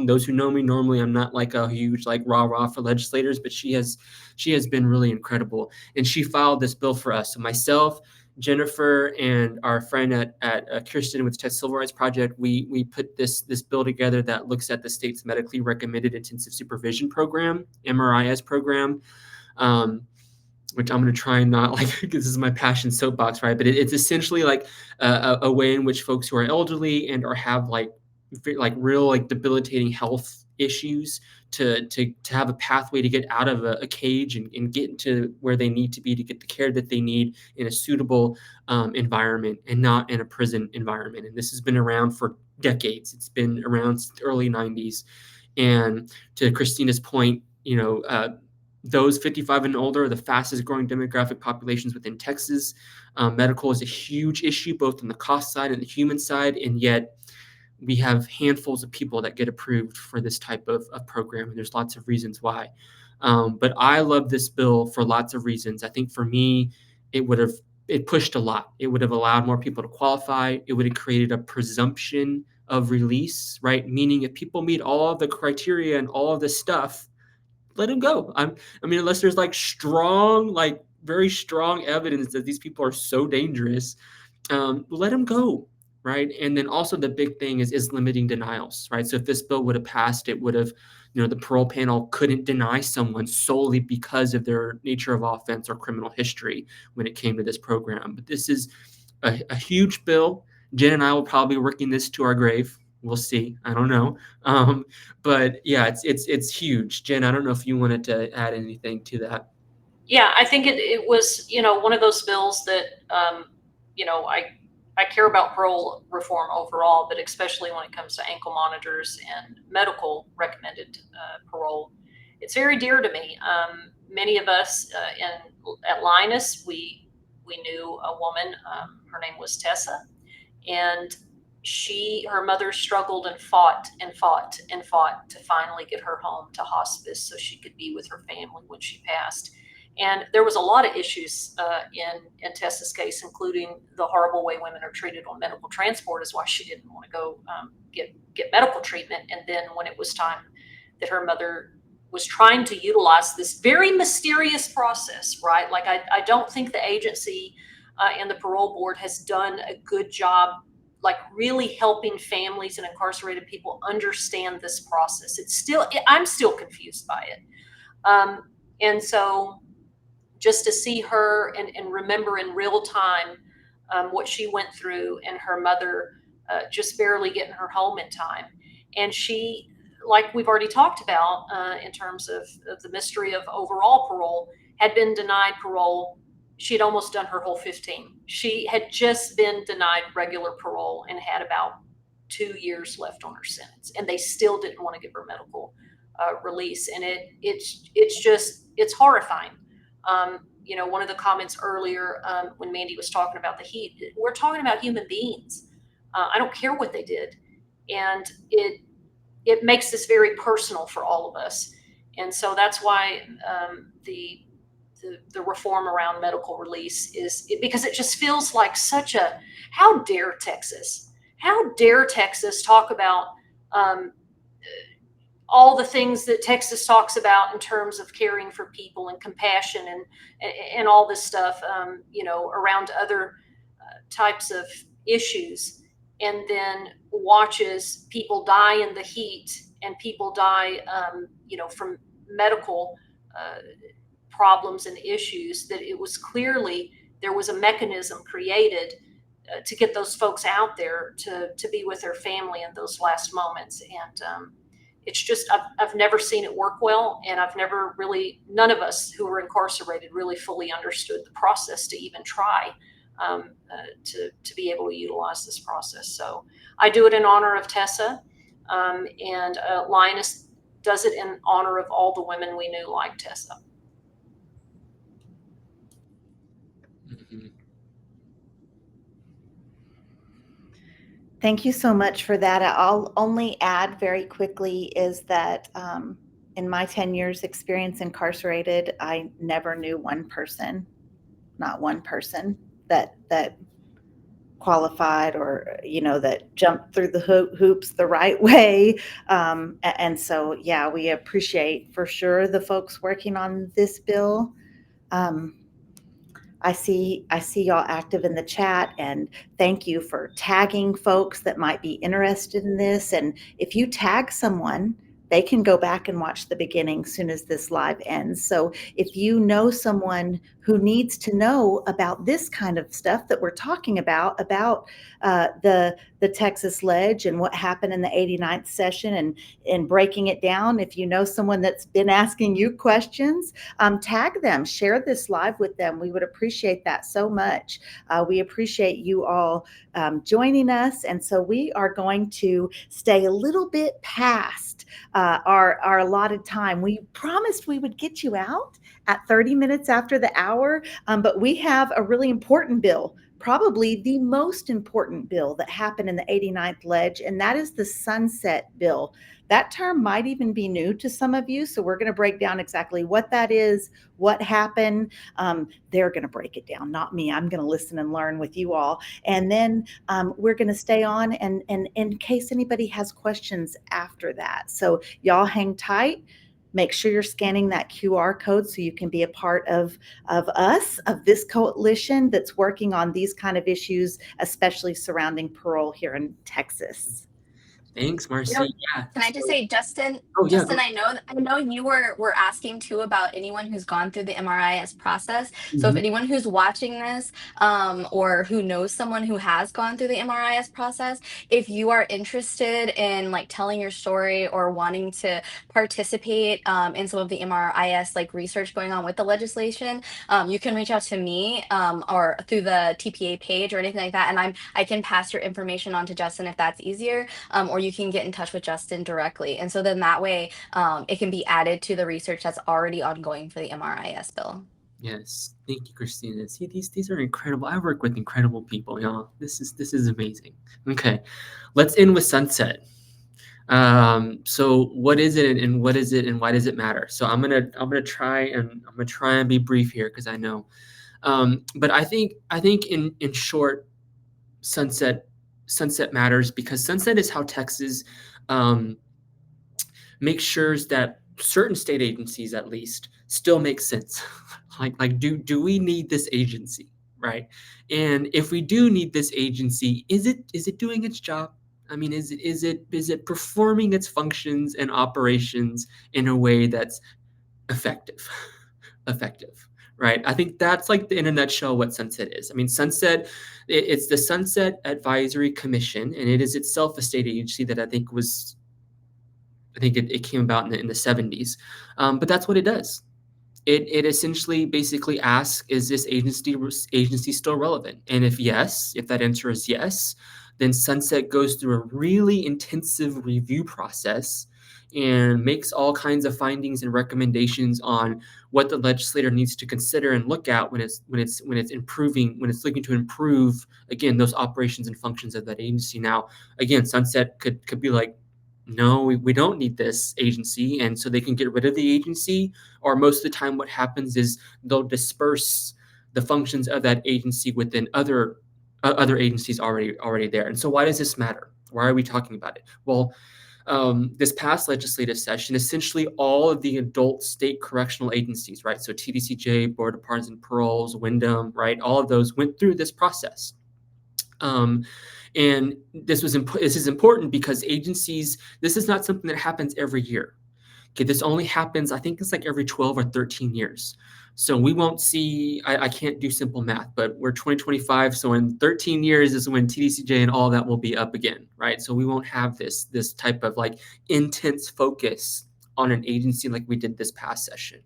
Those who know me, normally I'm not like a huge like rah-rah for legislators, but she has been really incredible, and she filed this bill for us. So myself, Jennifer, and our friend at Kirsten with the Texas Civil Rights Project, we put this bill together that looks at the state's medically recommended intensive supervision program, MRIS program. Which I'm going to try and not like, because this is my passion soapbox, right? But it's essentially like a way in which folks who are elderly and or have like real like debilitating health issues to have a pathway to get out of a cage and get into where they need to be to get the care that they need in a suitable environment and not in a prison environment. And this has been around for decades. It's been around since the early 90s. And to Christina's point, those 55 and older are the fastest growing demographic populations within Texas. Medical is a huge issue, both on the cost side and the human side, and yet we have handfuls of people that get approved for this type of program, and there's lots of reasons why. But I love this bill for lots of reasons. I think for me, it pushed a lot. It would have allowed more people to qualify. It would have created a presumption of release, right? Meaning if people meet all of the criteria and all of the stuff, let them go. I mean, unless there's like very strong evidence that these people are so dangerous, let them go, right? And then also the big thing is limiting denials, right? So if this bill would have passed, it would have, the parole panel couldn't deny someone solely because of their nature of offense or criminal history when it came to this program. But this is a huge bill. Jen and I will probably be working this to our grave. We'll see. I don't know. But yeah, it's huge. Jen, I don't know if you wanted to add anything to that. Yeah, I think it was, one of those bills that, I care about parole reform overall, but especially when it comes to ankle monitors and medical recommended parole. It's very dear to me. Many of us at Lioness, we knew a woman. Her name was Tessa, and her mother struggled and fought and fought and fought to finally get her home to hospice so she could be with her family when she passed. And there was a lot of issues in Tessa's case, including the horrible way women are treated on medical transport, is why she didn't want to go get medical treatment. And then when it was time that her mother was trying to utilize this very mysterious process, right? Like I don't think the agency and the parole board has done a good job, like really helping families and incarcerated people understand this process. I'm still confused by it. And so just to see her and remember in real time what she went through, and her mother just barely getting her home in time. And she, like we've already talked about in terms of the mystery of overall parole, had been denied parole. She had almost done her whole 15. She had just been denied regular parole and had about 2 years left on her sentence, and they still didn't want to give her medical release. And it's horrifying. One of the comments earlier when Mandy was talking about the heat, we're talking about human beings. I don't care what they did, and it makes this very personal for all of us. And so that's why the reform around medical release because it just feels like how dare Texas talk about all the things that Texas talks about in terms of caring for people and compassion and all this stuff, around other types of issues, and then watches people die in the heat and people die, from medical problems and issues, that it was clearly there was a mechanism created to get those folks out there to be with their family in those last moments. And it's just, I've never seen it work well, and none of us who were incarcerated really fully understood the process to even try to be able to utilize this process. So I do it in honor of Tessa, and Lioness does it in honor of all the women we knew like Tessa. Mm-hmm. Thank you so much for that. I'll only add very quickly is that in my 10 years experience incarcerated, I never knew not one person that qualified or, that jumped through the hoops the right way. And so, yeah, we appreciate for sure the folks working on this bill. I see y'all active in the chat, and thank you for tagging folks that might be interested in this. And if you tag someone, they can go back and watch the beginning as soon as this live ends. So if you know someone who needs to know about this kind of stuff that we're talking about the Texas Ledge and what happened in the 89th session and breaking it down, if you know someone that's been asking you questions, tag them, share this live with them. We would appreciate that so much. We appreciate you all joining us. And so we are going to stay a little bit past our allotted time. We promised we would get you out at 30 minutes after the hour, but we have a really important bill, probably the most important bill that happened in the 89th Ledge, and that is the Sunset Bill. That term might even be new to some of you, so we're going to break down exactly what that is, what happened. They're going to break it down, not me. I'm going to listen and learn with you all. And then we're going to stay on and in case anybody has questions after that. So y'all hang tight. Make sure you're scanning that QR code so you can be a part of this coalition that's working on these kind of issues, especially surrounding parole here in Texas. Thanks, Marcy. Yeah. Can I just say, Justin? Oh, yeah. Justin, I know you were asking too about anyone who's gone through the MRIS process. So if anyone who's watching this, or who knows someone who has gone through the MRIS process, if you are interested in like telling your story or wanting to participate in some of the MRIS like research going on with the legislation, you can reach out to me or through the TPA page or anything like that, and I can pass your information on to Justin if that's easier, or you can get in touch with Justin directly. And so then that way it can be added to the research that's already ongoing for the MRIS bill. Yes, thank you, Christina. See, these are incredible. I work with incredible people, y'all. This is amazing. Okay, let's end with sunset. So what is it and what is it and why does it matter? So I'm gonna try and be brief here because I know. But I think in short, sunset matters because sunset is how Texas makes sure that certain state agencies at least still make sense. like do we need this agency, right? And if we do need this agency, is it doing its job? I mean, is it performing its functions and operations in a way that's effective? Effective, right? I think that's like in a nutshell what sunset is. I mean, sunset, it's the Sunset Advisory Commission, and it is itself a state agency that I think it came about in the 70s. But that's what it does. It essentially basically asks, is this agency still relevant? And if yes, if that answer is yes, then sunset goes through a really intensive review process and makes all kinds of findings and recommendations on what the legislator needs to consider and look at when it's looking to improve, again, those operations and functions of that agency. Now, again, sunset could be like, no, we don't need this agency, and so they can get rid of the agency, or most of the time what happens is they'll disperse the functions of that agency within other agencies already there. And so why does this matter? Why are we talking about it? Well, this past legislative session, essentially all of the adult state correctional agencies, right? So TDCJ, Board of Pardons and Paroles, Wyndham, right? All of those went through this process. And this is important because agencies, this is not something that happens every year. Okay, this only happens, I think it's like every 12 or 13 years. So we won't see, I can't do simple math, but we're 2025. So in 13 years is when TDCJ and all that will be up again, right? So we won't have this type of like intense focus on an agency like we did this past session.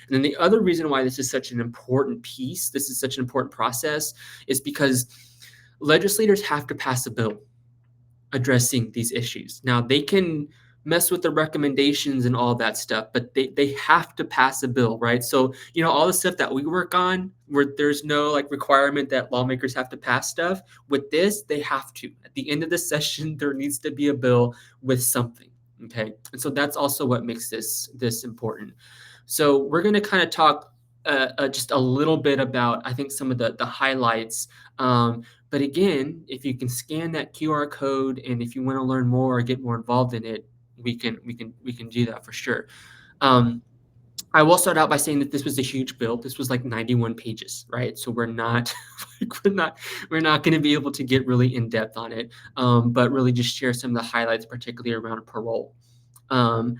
And then the other reason why this is such an important piece, this is such an important process, is because legislators have to pass a bill addressing these issues. Now, they can mess with the recommendations and all that stuff, but they have to pass a bill, right? So, all the stuff that we work on where there's no like requirement that lawmakers have to pass stuff, with this, they have to. At the end of the session, there needs to be a bill with something, okay? And so that's also what makes this important. So we're going to kind of talk just a little bit about, I think, some of the highlights. But again, if you can scan that QR code, and if you want to learn more or get more involved in it, we can do that for sure. I will start out by saying that this was a huge bill. This was like 91 pages, right? So we're not going to be able to get really in depth on it, but really just share some of the highlights, particularly around parole. And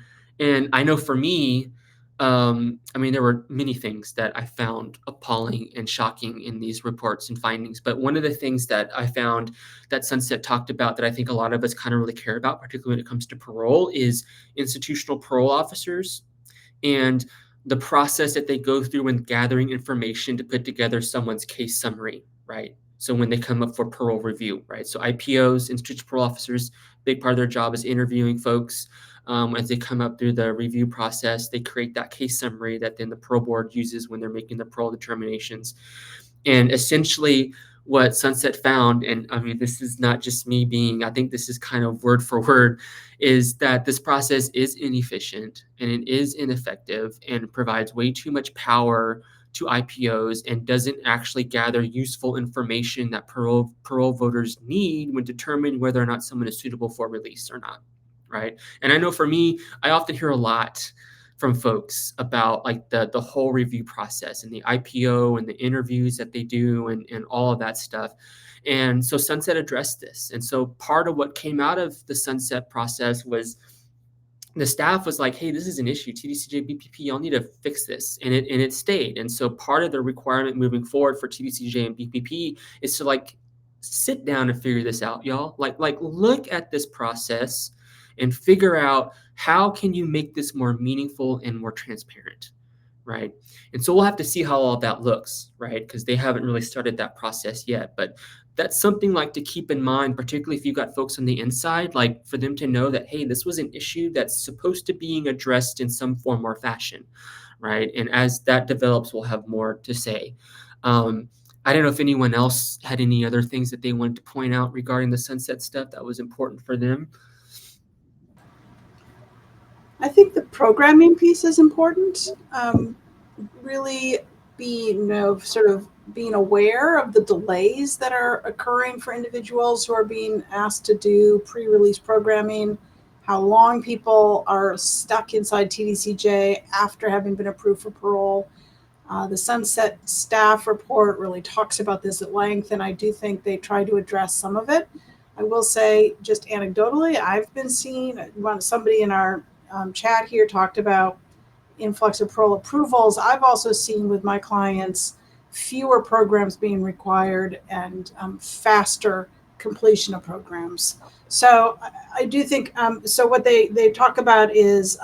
I know for me, there were many things that I found appalling and shocking in these reports and findings. But one of the things that I found that Sunset talked about that I think a lot of us kind of really care about, particularly when it comes to parole, is institutional parole officers and the process that they go through when gathering information to put together someone's case summary, right? So when they come up for parole review, right? So IPOs, institutional parole officers, big part of their job is interviewing folks. As they come up through the review process, they create that case summary that then the parole board uses when they're making the parole determinations. And essentially what Sunset found, and I mean, this is not just me I think this is kind of word for word, is that this process is inefficient and it is ineffective and provides way too much power to IPOs and doesn't actually gather useful information that parole voters need when determining whether or not someone is suitable for release or not. Right. And I know for me, I often hear a lot from folks about like the whole review process and the IPO and the interviews that they do and all of that stuff. And so Sunset addressed this. And so part of what came out of the Sunset process was the staff was like, hey, this is an issue. TDCJ, BPP, y'all need to fix this. And it stayed. And so part of the requirement moving forward for TDCJ and BPP is to like sit down and figure this out, y'all. Like look at this process and figure out how can you make this more meaningful and more transparent, right? And so we'll have to see how all that looks, right? Because they haven't really started that process yet. But that's something like to keep in mind, particularly if you've got folks on the inside, like for them to know that, hey, this was an issue that's supposed to being addressed in some form or fashion, right? And as that develops, we'll have more to say. I don't know if anyone else had any other things that they wanted to point out regarding the Sunset stuff that was important for them. I think the programming piece is important. Really sort of being aware of the delays that are occurring for individuals who are being asked to do pre-release programming, how long people are stuck inside TDCJ after having been approved for parole. The Sunset staff report really talks about this at length, and I do think they try to address some of it. I will say, just anecdotally, I've been seeing, somebody in our chat here talked about influx of parole approvals. I've also seen with my clients fewer programs being required and faster completion of programs. So I do think, so what they talk about is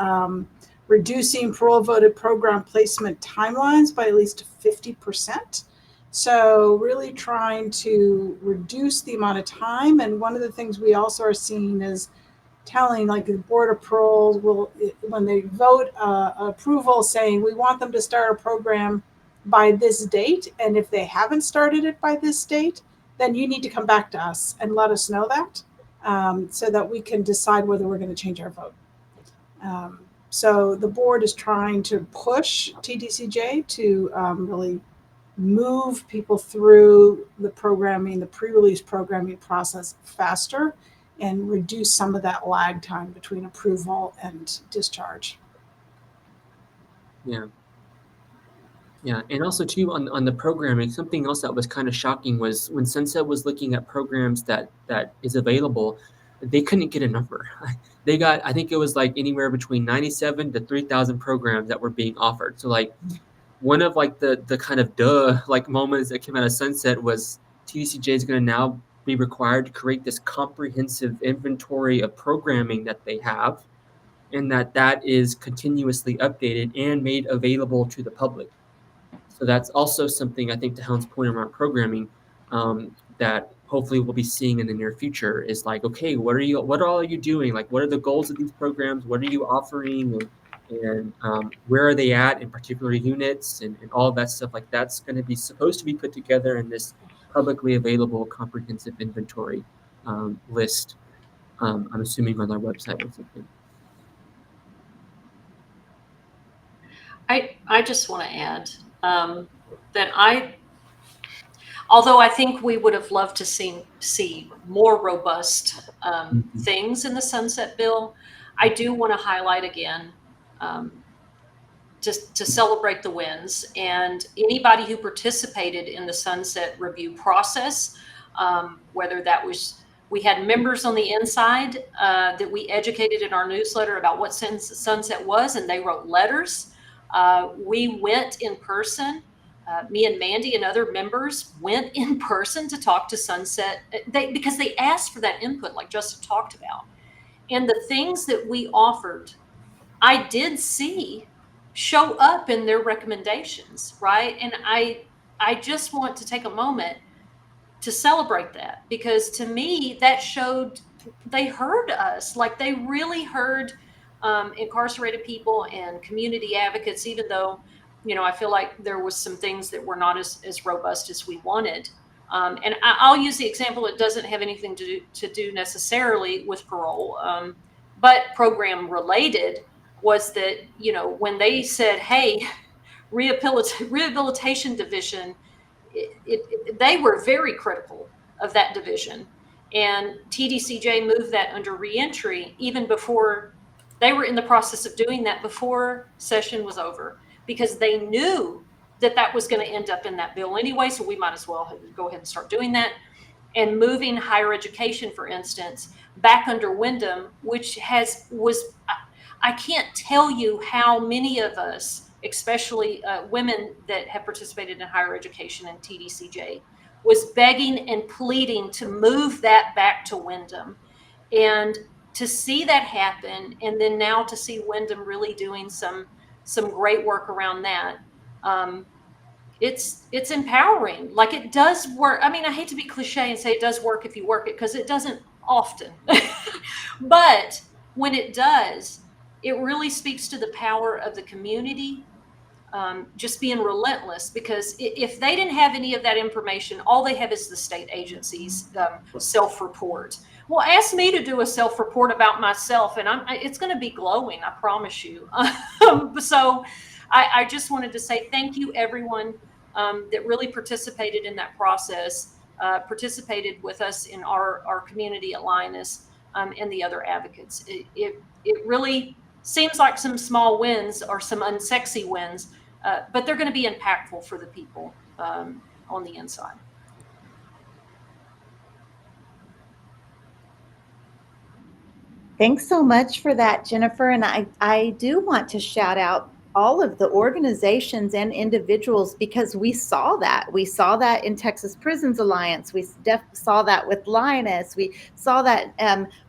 reducing parole voted program placement timelines by at least 50%. So really trying to reduce the amount of time. And one of the things we also are seeing is telling, like, the Board of Parole will, when they vote approval, saying we want them to start a program by this date, and if they haven't started it by this date, then you need to come back to us and let us know that, so that we can decide whether we're going to change our vote. So the board is trying to push TDCJ to really move people through the programming, the pre-release programming process faster, and reduce some of that lag time between approval and discharge. Yeah. Yeah, and also too on the programming, something else that was kind of shocking was when Sunset was looking at programs that is available, they couldn't get a number. They got, I think it was like anywhere between 97 to 3,000 programs that were being offered. So like one of like the kind of like moments that came out of Sunset was TDCJ is going to now be required to create this comprehensive inventory of programming that they have, and that is continuously updated and made available to the public. So that's also something, I think, to Helen's point around programming, that hopefully we'll be seeing in the near future is like, okay, what are all you doing? Like, what are the goals of these programs? What are you offering? And where are they at in particular units and all of that stuff? Like, that's going to be supposed to be put together in this publicly available comprehensive inventory list. I'm assuming on their website or something. I just want to add that although I think we would have loved to see more robust things in the Sunset Bill, I do want to highlight again, just to celebrate the wins, and anybody who participated in the Sunset review process, whether that was, we had members on the inside that we educated in our newsletter about what Sunset was, and they wrote letters. We went in person. Me and Mandy and other members went in person to talk to Sunset because they asked for that input, like Justin talked about. And the things that we offered, I did see show up in their recommendations, right? And I just want to take a moment to celebrate that, because to me, that showed they heard us. Like, they really heard incarcerated people and community advocates, even though, I feel like there was some things that were not as robust as we wanted. And I'll use the example. It doesn't have anything to do necessarily with parole, but program related, was that, when they said, hey, rehabilitation division, they were very critical of that division. And TDCJ moved that under reentry even before they were in the process of doing that, before session was over, because they knew that was going to end up in that bill anyway. So we might as well go ahead and start doing that. and moving higher education, for instance, back under Wyndham, which I can't tell you how many of us, especially women that have participated in higher education and TDCJ, was begging and pleading to move that back to Wyndham. And to see that happen, and then now to see Wyndham really doing some great work around that, it's empowering. Like, it does work. I mean, I hate to be cliche and say it does work if you work it, because it doesn't often. But when it does, it really speaks to the power of the community, just being relentless, because if they didn't have any of that information, all they have is the state agencies self-report. Well, ask me to do a self-report about myself, and it's going to be glowing, I promise you. So I just wanted to say thank you, everyone that really participated in that process, participated with us in our community at Lioness, and the other advocates. It really seems like some small wins or some unsexy wins, but they're going to be impactful for the people on the inside. Thanks so much for that, Jennifer. And I do want to shout out all of the organizations and individuals, because we saw that. We saw that in Texas Prisons Alliance. We saw that with Lioness. We saw that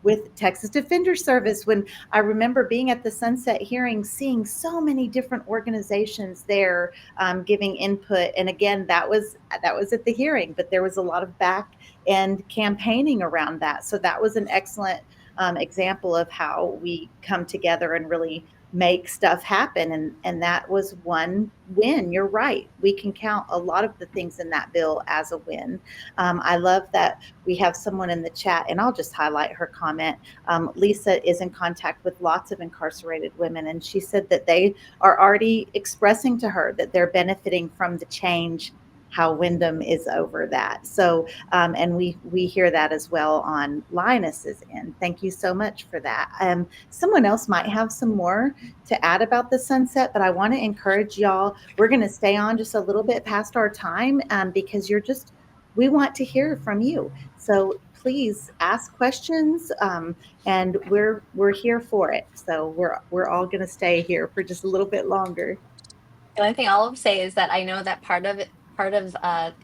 with Texas Defender Service. When I remember being at the Sunset hearing, seeing so many different organizations there giving input. And again, that was at the hearing, but there was a lot of back end campaigning around that. So that was an excellent example of how we come together and really make stuff happen. And that was one win. You're right. We can count a lot of the things in that bill as a win. I love that we have someone in the chat, and I'll just highlight her comment. Lisa is in contact with lots of incarcerated women, and she said that they are already expressing to her that they're benefiting from the change, how Wyndham is over that. So, and we hear that as well on Lioness's end. Thank you so much for that. Someone else might have some more to add about the sunset, but I want to encourage y'all. We're going to stay on just a little bit past our time because we want to hear from you. So please ask questions, and we're here for it. So we're all going to stay here for just a little bit longer. The only thing I'll say is that I know that part of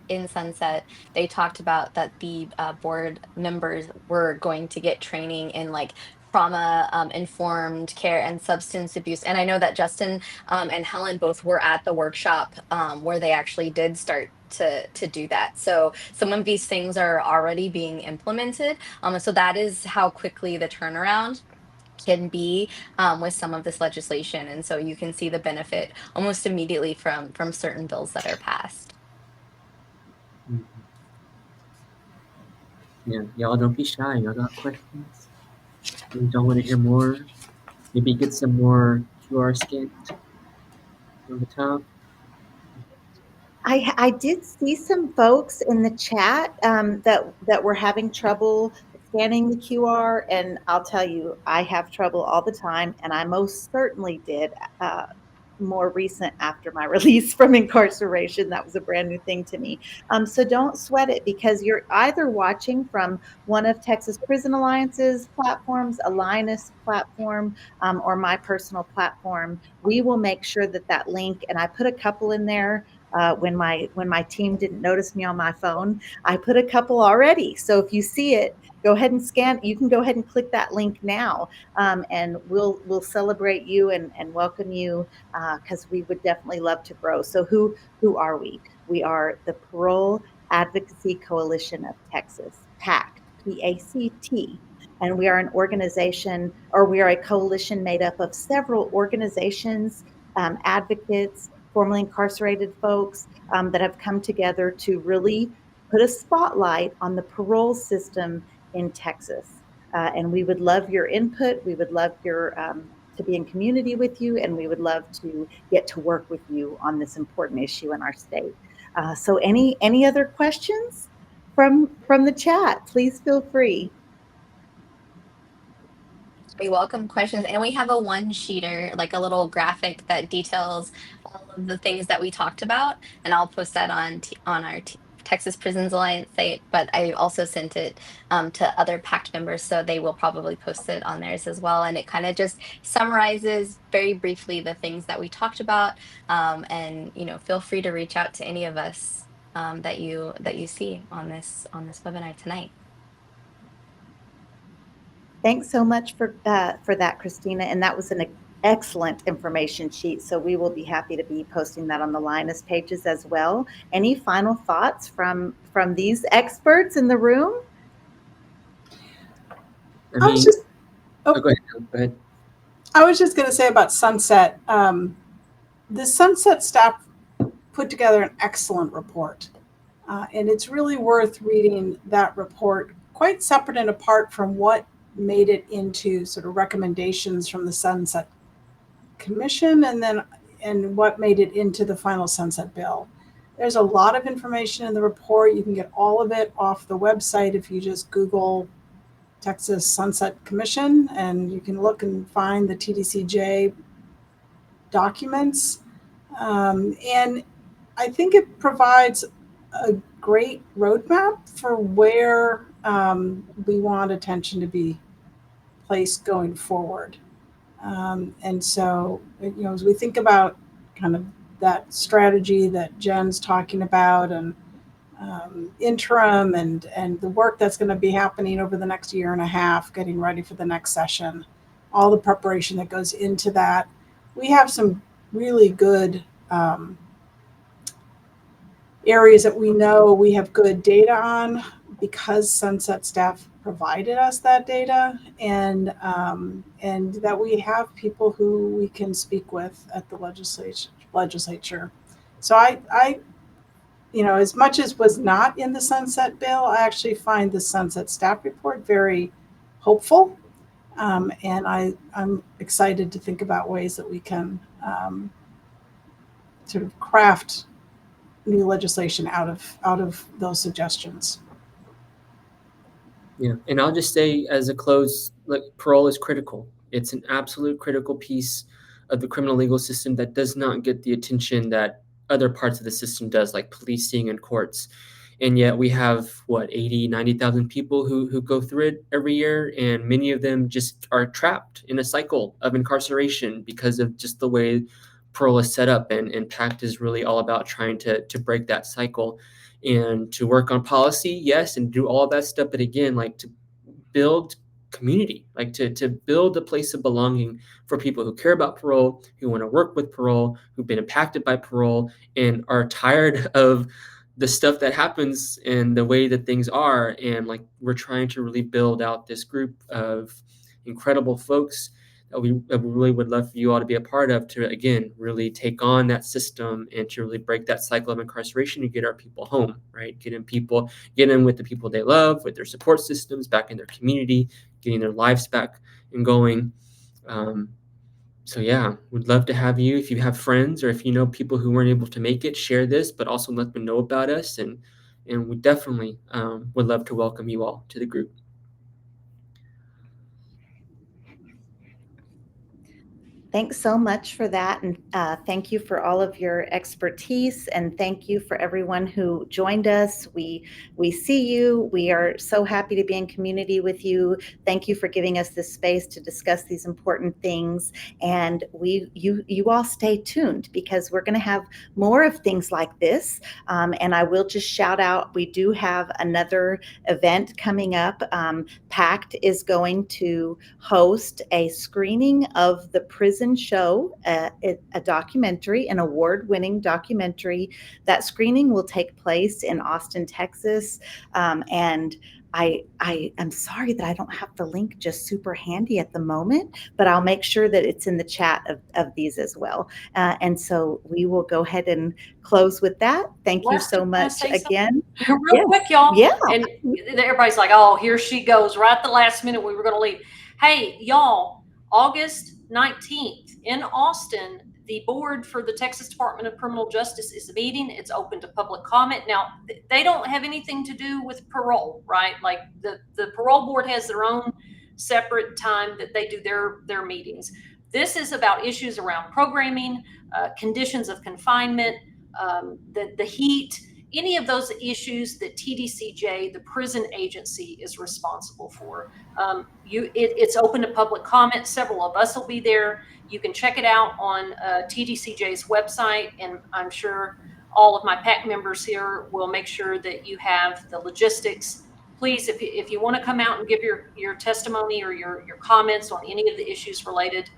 in Sunset, they talked about that the board members were going to get training in like trauma informed care and substance abuse. And I know that Justin and Helen both were at the workshop where they actually did start to do that. So some of these things are already being implemented. So that is how quickly the turnaround can be with some of this legislation. And so you can see the benefit almost immediately from certain bills that are passed. Mm-hmm. Yeah, y'all don't be shy. Y'all got questions? You don't want to hear more? Maybe get some more QR scans on the top. I did see some folks in the chat that were having trouble scanning the QR, and I'll tell you, I have trouble all the time, and I most certainly did more recent after my release from incarceration. That was a brand new thing to me. So don't sweat it, because you're either watching from one of Texas Prison Alliance's platforms, a Lioness platform, or my personal platform. We will make sure that link, and I put a couple in there. When my team didn't notice me on my phone, I put a couple already. So if you see it, go ahead and scan. You can go ahead and click that link now, and we'll celebrate you and welcome you, because we would definitely love to grow. So who are we? We are the Parole Advocacy Coalition of Texas, PACT, PACT. And we are an organization, or we are a coalition made up of several organizations, advocates, formerly incarcerated folks that have come together to really put a spotlight on the parole system in Texas. And we would love your input. We would love your to be in community with you, and we would love to get to work with you on this important issue in our state. So any other questions from the chat? Please feel free. We welcome questions, and we have a one-sheeter, like a little graphic that details all of the things that we talked about, and I'll post that on our Texas Prisons Alliance site, but I also sent it to other PACT members, so they will probably post it on theirs as well. And it kind of just summarizes very briefly the things that we talked about. And feel free to reach out to any of us that you see on this webinar tonight. Thanks so much for that, Christina. And that was an excellent information sheet. So we will be happy to be posting that on the Lioness pages as well. Any final thoughts from these experts in the room? I mean, go ahead. I was just going to say about Sunset. The Sunset staff put together an excellent report. And it's really worth reading that report, quite separate and apart from what made it into sort of recommendations from the Sunset Commission and what made it into the final Sunset Bill. There's a lot of information in the report. You can get all of it off the website if you just Google Texas Sunset Commission, and you can look and find the TDCJ documents. And I think it provides a great roadmap for where we want attention to be placed going forward. And so, as we think about kind of that strategy that Jen's talking about, and interim and the work that's going to be happening over the next year and a half, getting ready for the next session, all the preparation that goes into that, we have some really good areas that we know we have good data on because Sunset staff provided us that data, and that we have people who we can speak with at the legislature. So I as much as was not in the Sunset Bill, I actually find the Sunset staff report very hopeful, and I'm excited to think about ways that we can sort of craft new legislation out of those suggestions. Yeah, and I'll just say as a close, parole is critical. It's an absolute critical piece of the criminal legal system that does not get the attention that other parts of the system does, like policing and courts. And yet we have 80,000-90,000 people who go through it every year, and many of them just are trapped in a cycle of incarceration because of just the way parole is set up. And PACT is really all about trying to break that cycle and to work on policy, yes, and do all of that stuff. But again, to build community, to build a place of belonging for people who care about parole, who want to work with parole, who've been impacted by parole, and are tired of the stuff that happens and the way that things are. And we're trying to really build out this group of incredible folks that we really would love for you all to be a part of, to again really take on that system and to really break that cycle of incarceration and get our people home, right? Get in with the people they love, with their support systems, back in their community, getting their lives back and going. So yeah, we'd love to have you. If you have friends or if you know people who weren't able to make it, share this, but also let them know about us. And we definitely would love to welcome you all to the group. Thanks so much for that. And thank you for all of your expertise. And thank you for everyone who joined us. We see you. We are so happy to be in community with you. Thank you for giving us this space to discuss these important things. And you all stay tuned, because we're going to have more of things like this. And I will just shout out, we do have another event coming up. PACT is going to host a screening of the prison show, a documentary, an award-winning documentary. That screening will take place in Austin, Texas, and I am sorry that I don't have the link just super handy at the moment, but I'll make sure that it's in the chat of these as well. And so we will go ahead and close with that. Thank you so much again. Real quick, y'all. Yeah. And everybody's like, oh, here she goes. Right at the last minute, we were going to leave. Hey, y'all, August 19th in Austin, the board for the Texas Department of Criminal Justice is meeting. It's open to public comment. Now, they don't have anything to do with parole, right? Like the parole board has their own separate time that they do their meetings. This is about issues around programming, conditions of confinement, the heat any of those issues that TDCJ, the prison agency, is responsible for. It's open to public comment. Several of us will be there. You can check it out on TDCJ's website, and I'm sure all of my PAC members here will make sure that you have the logistics. Please, if you want to come out and give your testimony or your comments on any of the issues related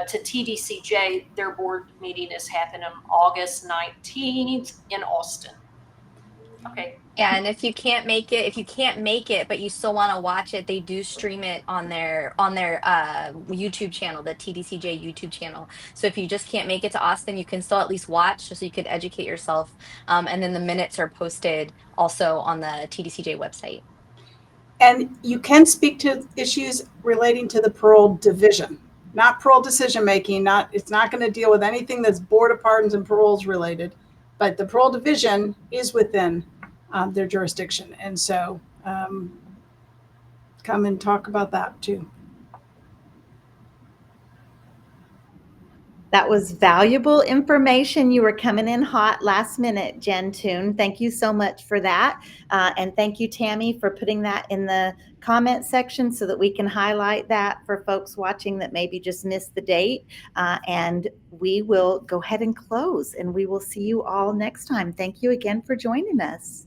to TDCJ, their board meeting is happening on August 19th in Austin. Okay. Yeah, and if you can't make it, but you still want to watch it, they do stream it on their YouTube channel, the TDCJ YouTube channel. So if you just can't make it to Austin, you can still at least watch, just so you could educate yourself. And then the minutes are posted also on the TDCJ website. And you can speak to issues relating to the parole division, not parole decision making. It's not going to deal with anything that's board of pardons and paroles related, but the parole division is within their jurisdiction. And so come and talk about that too. That was valuable information. You were coming in hot last minute, Jen Toon. Thank you so much for that. And thank you, Tammy, for putting that in the comment section so that we can highlight that for folks watching that maybe just missed the date. And we will go ahead and close, and we will see you all next time. Thank you again for joining us.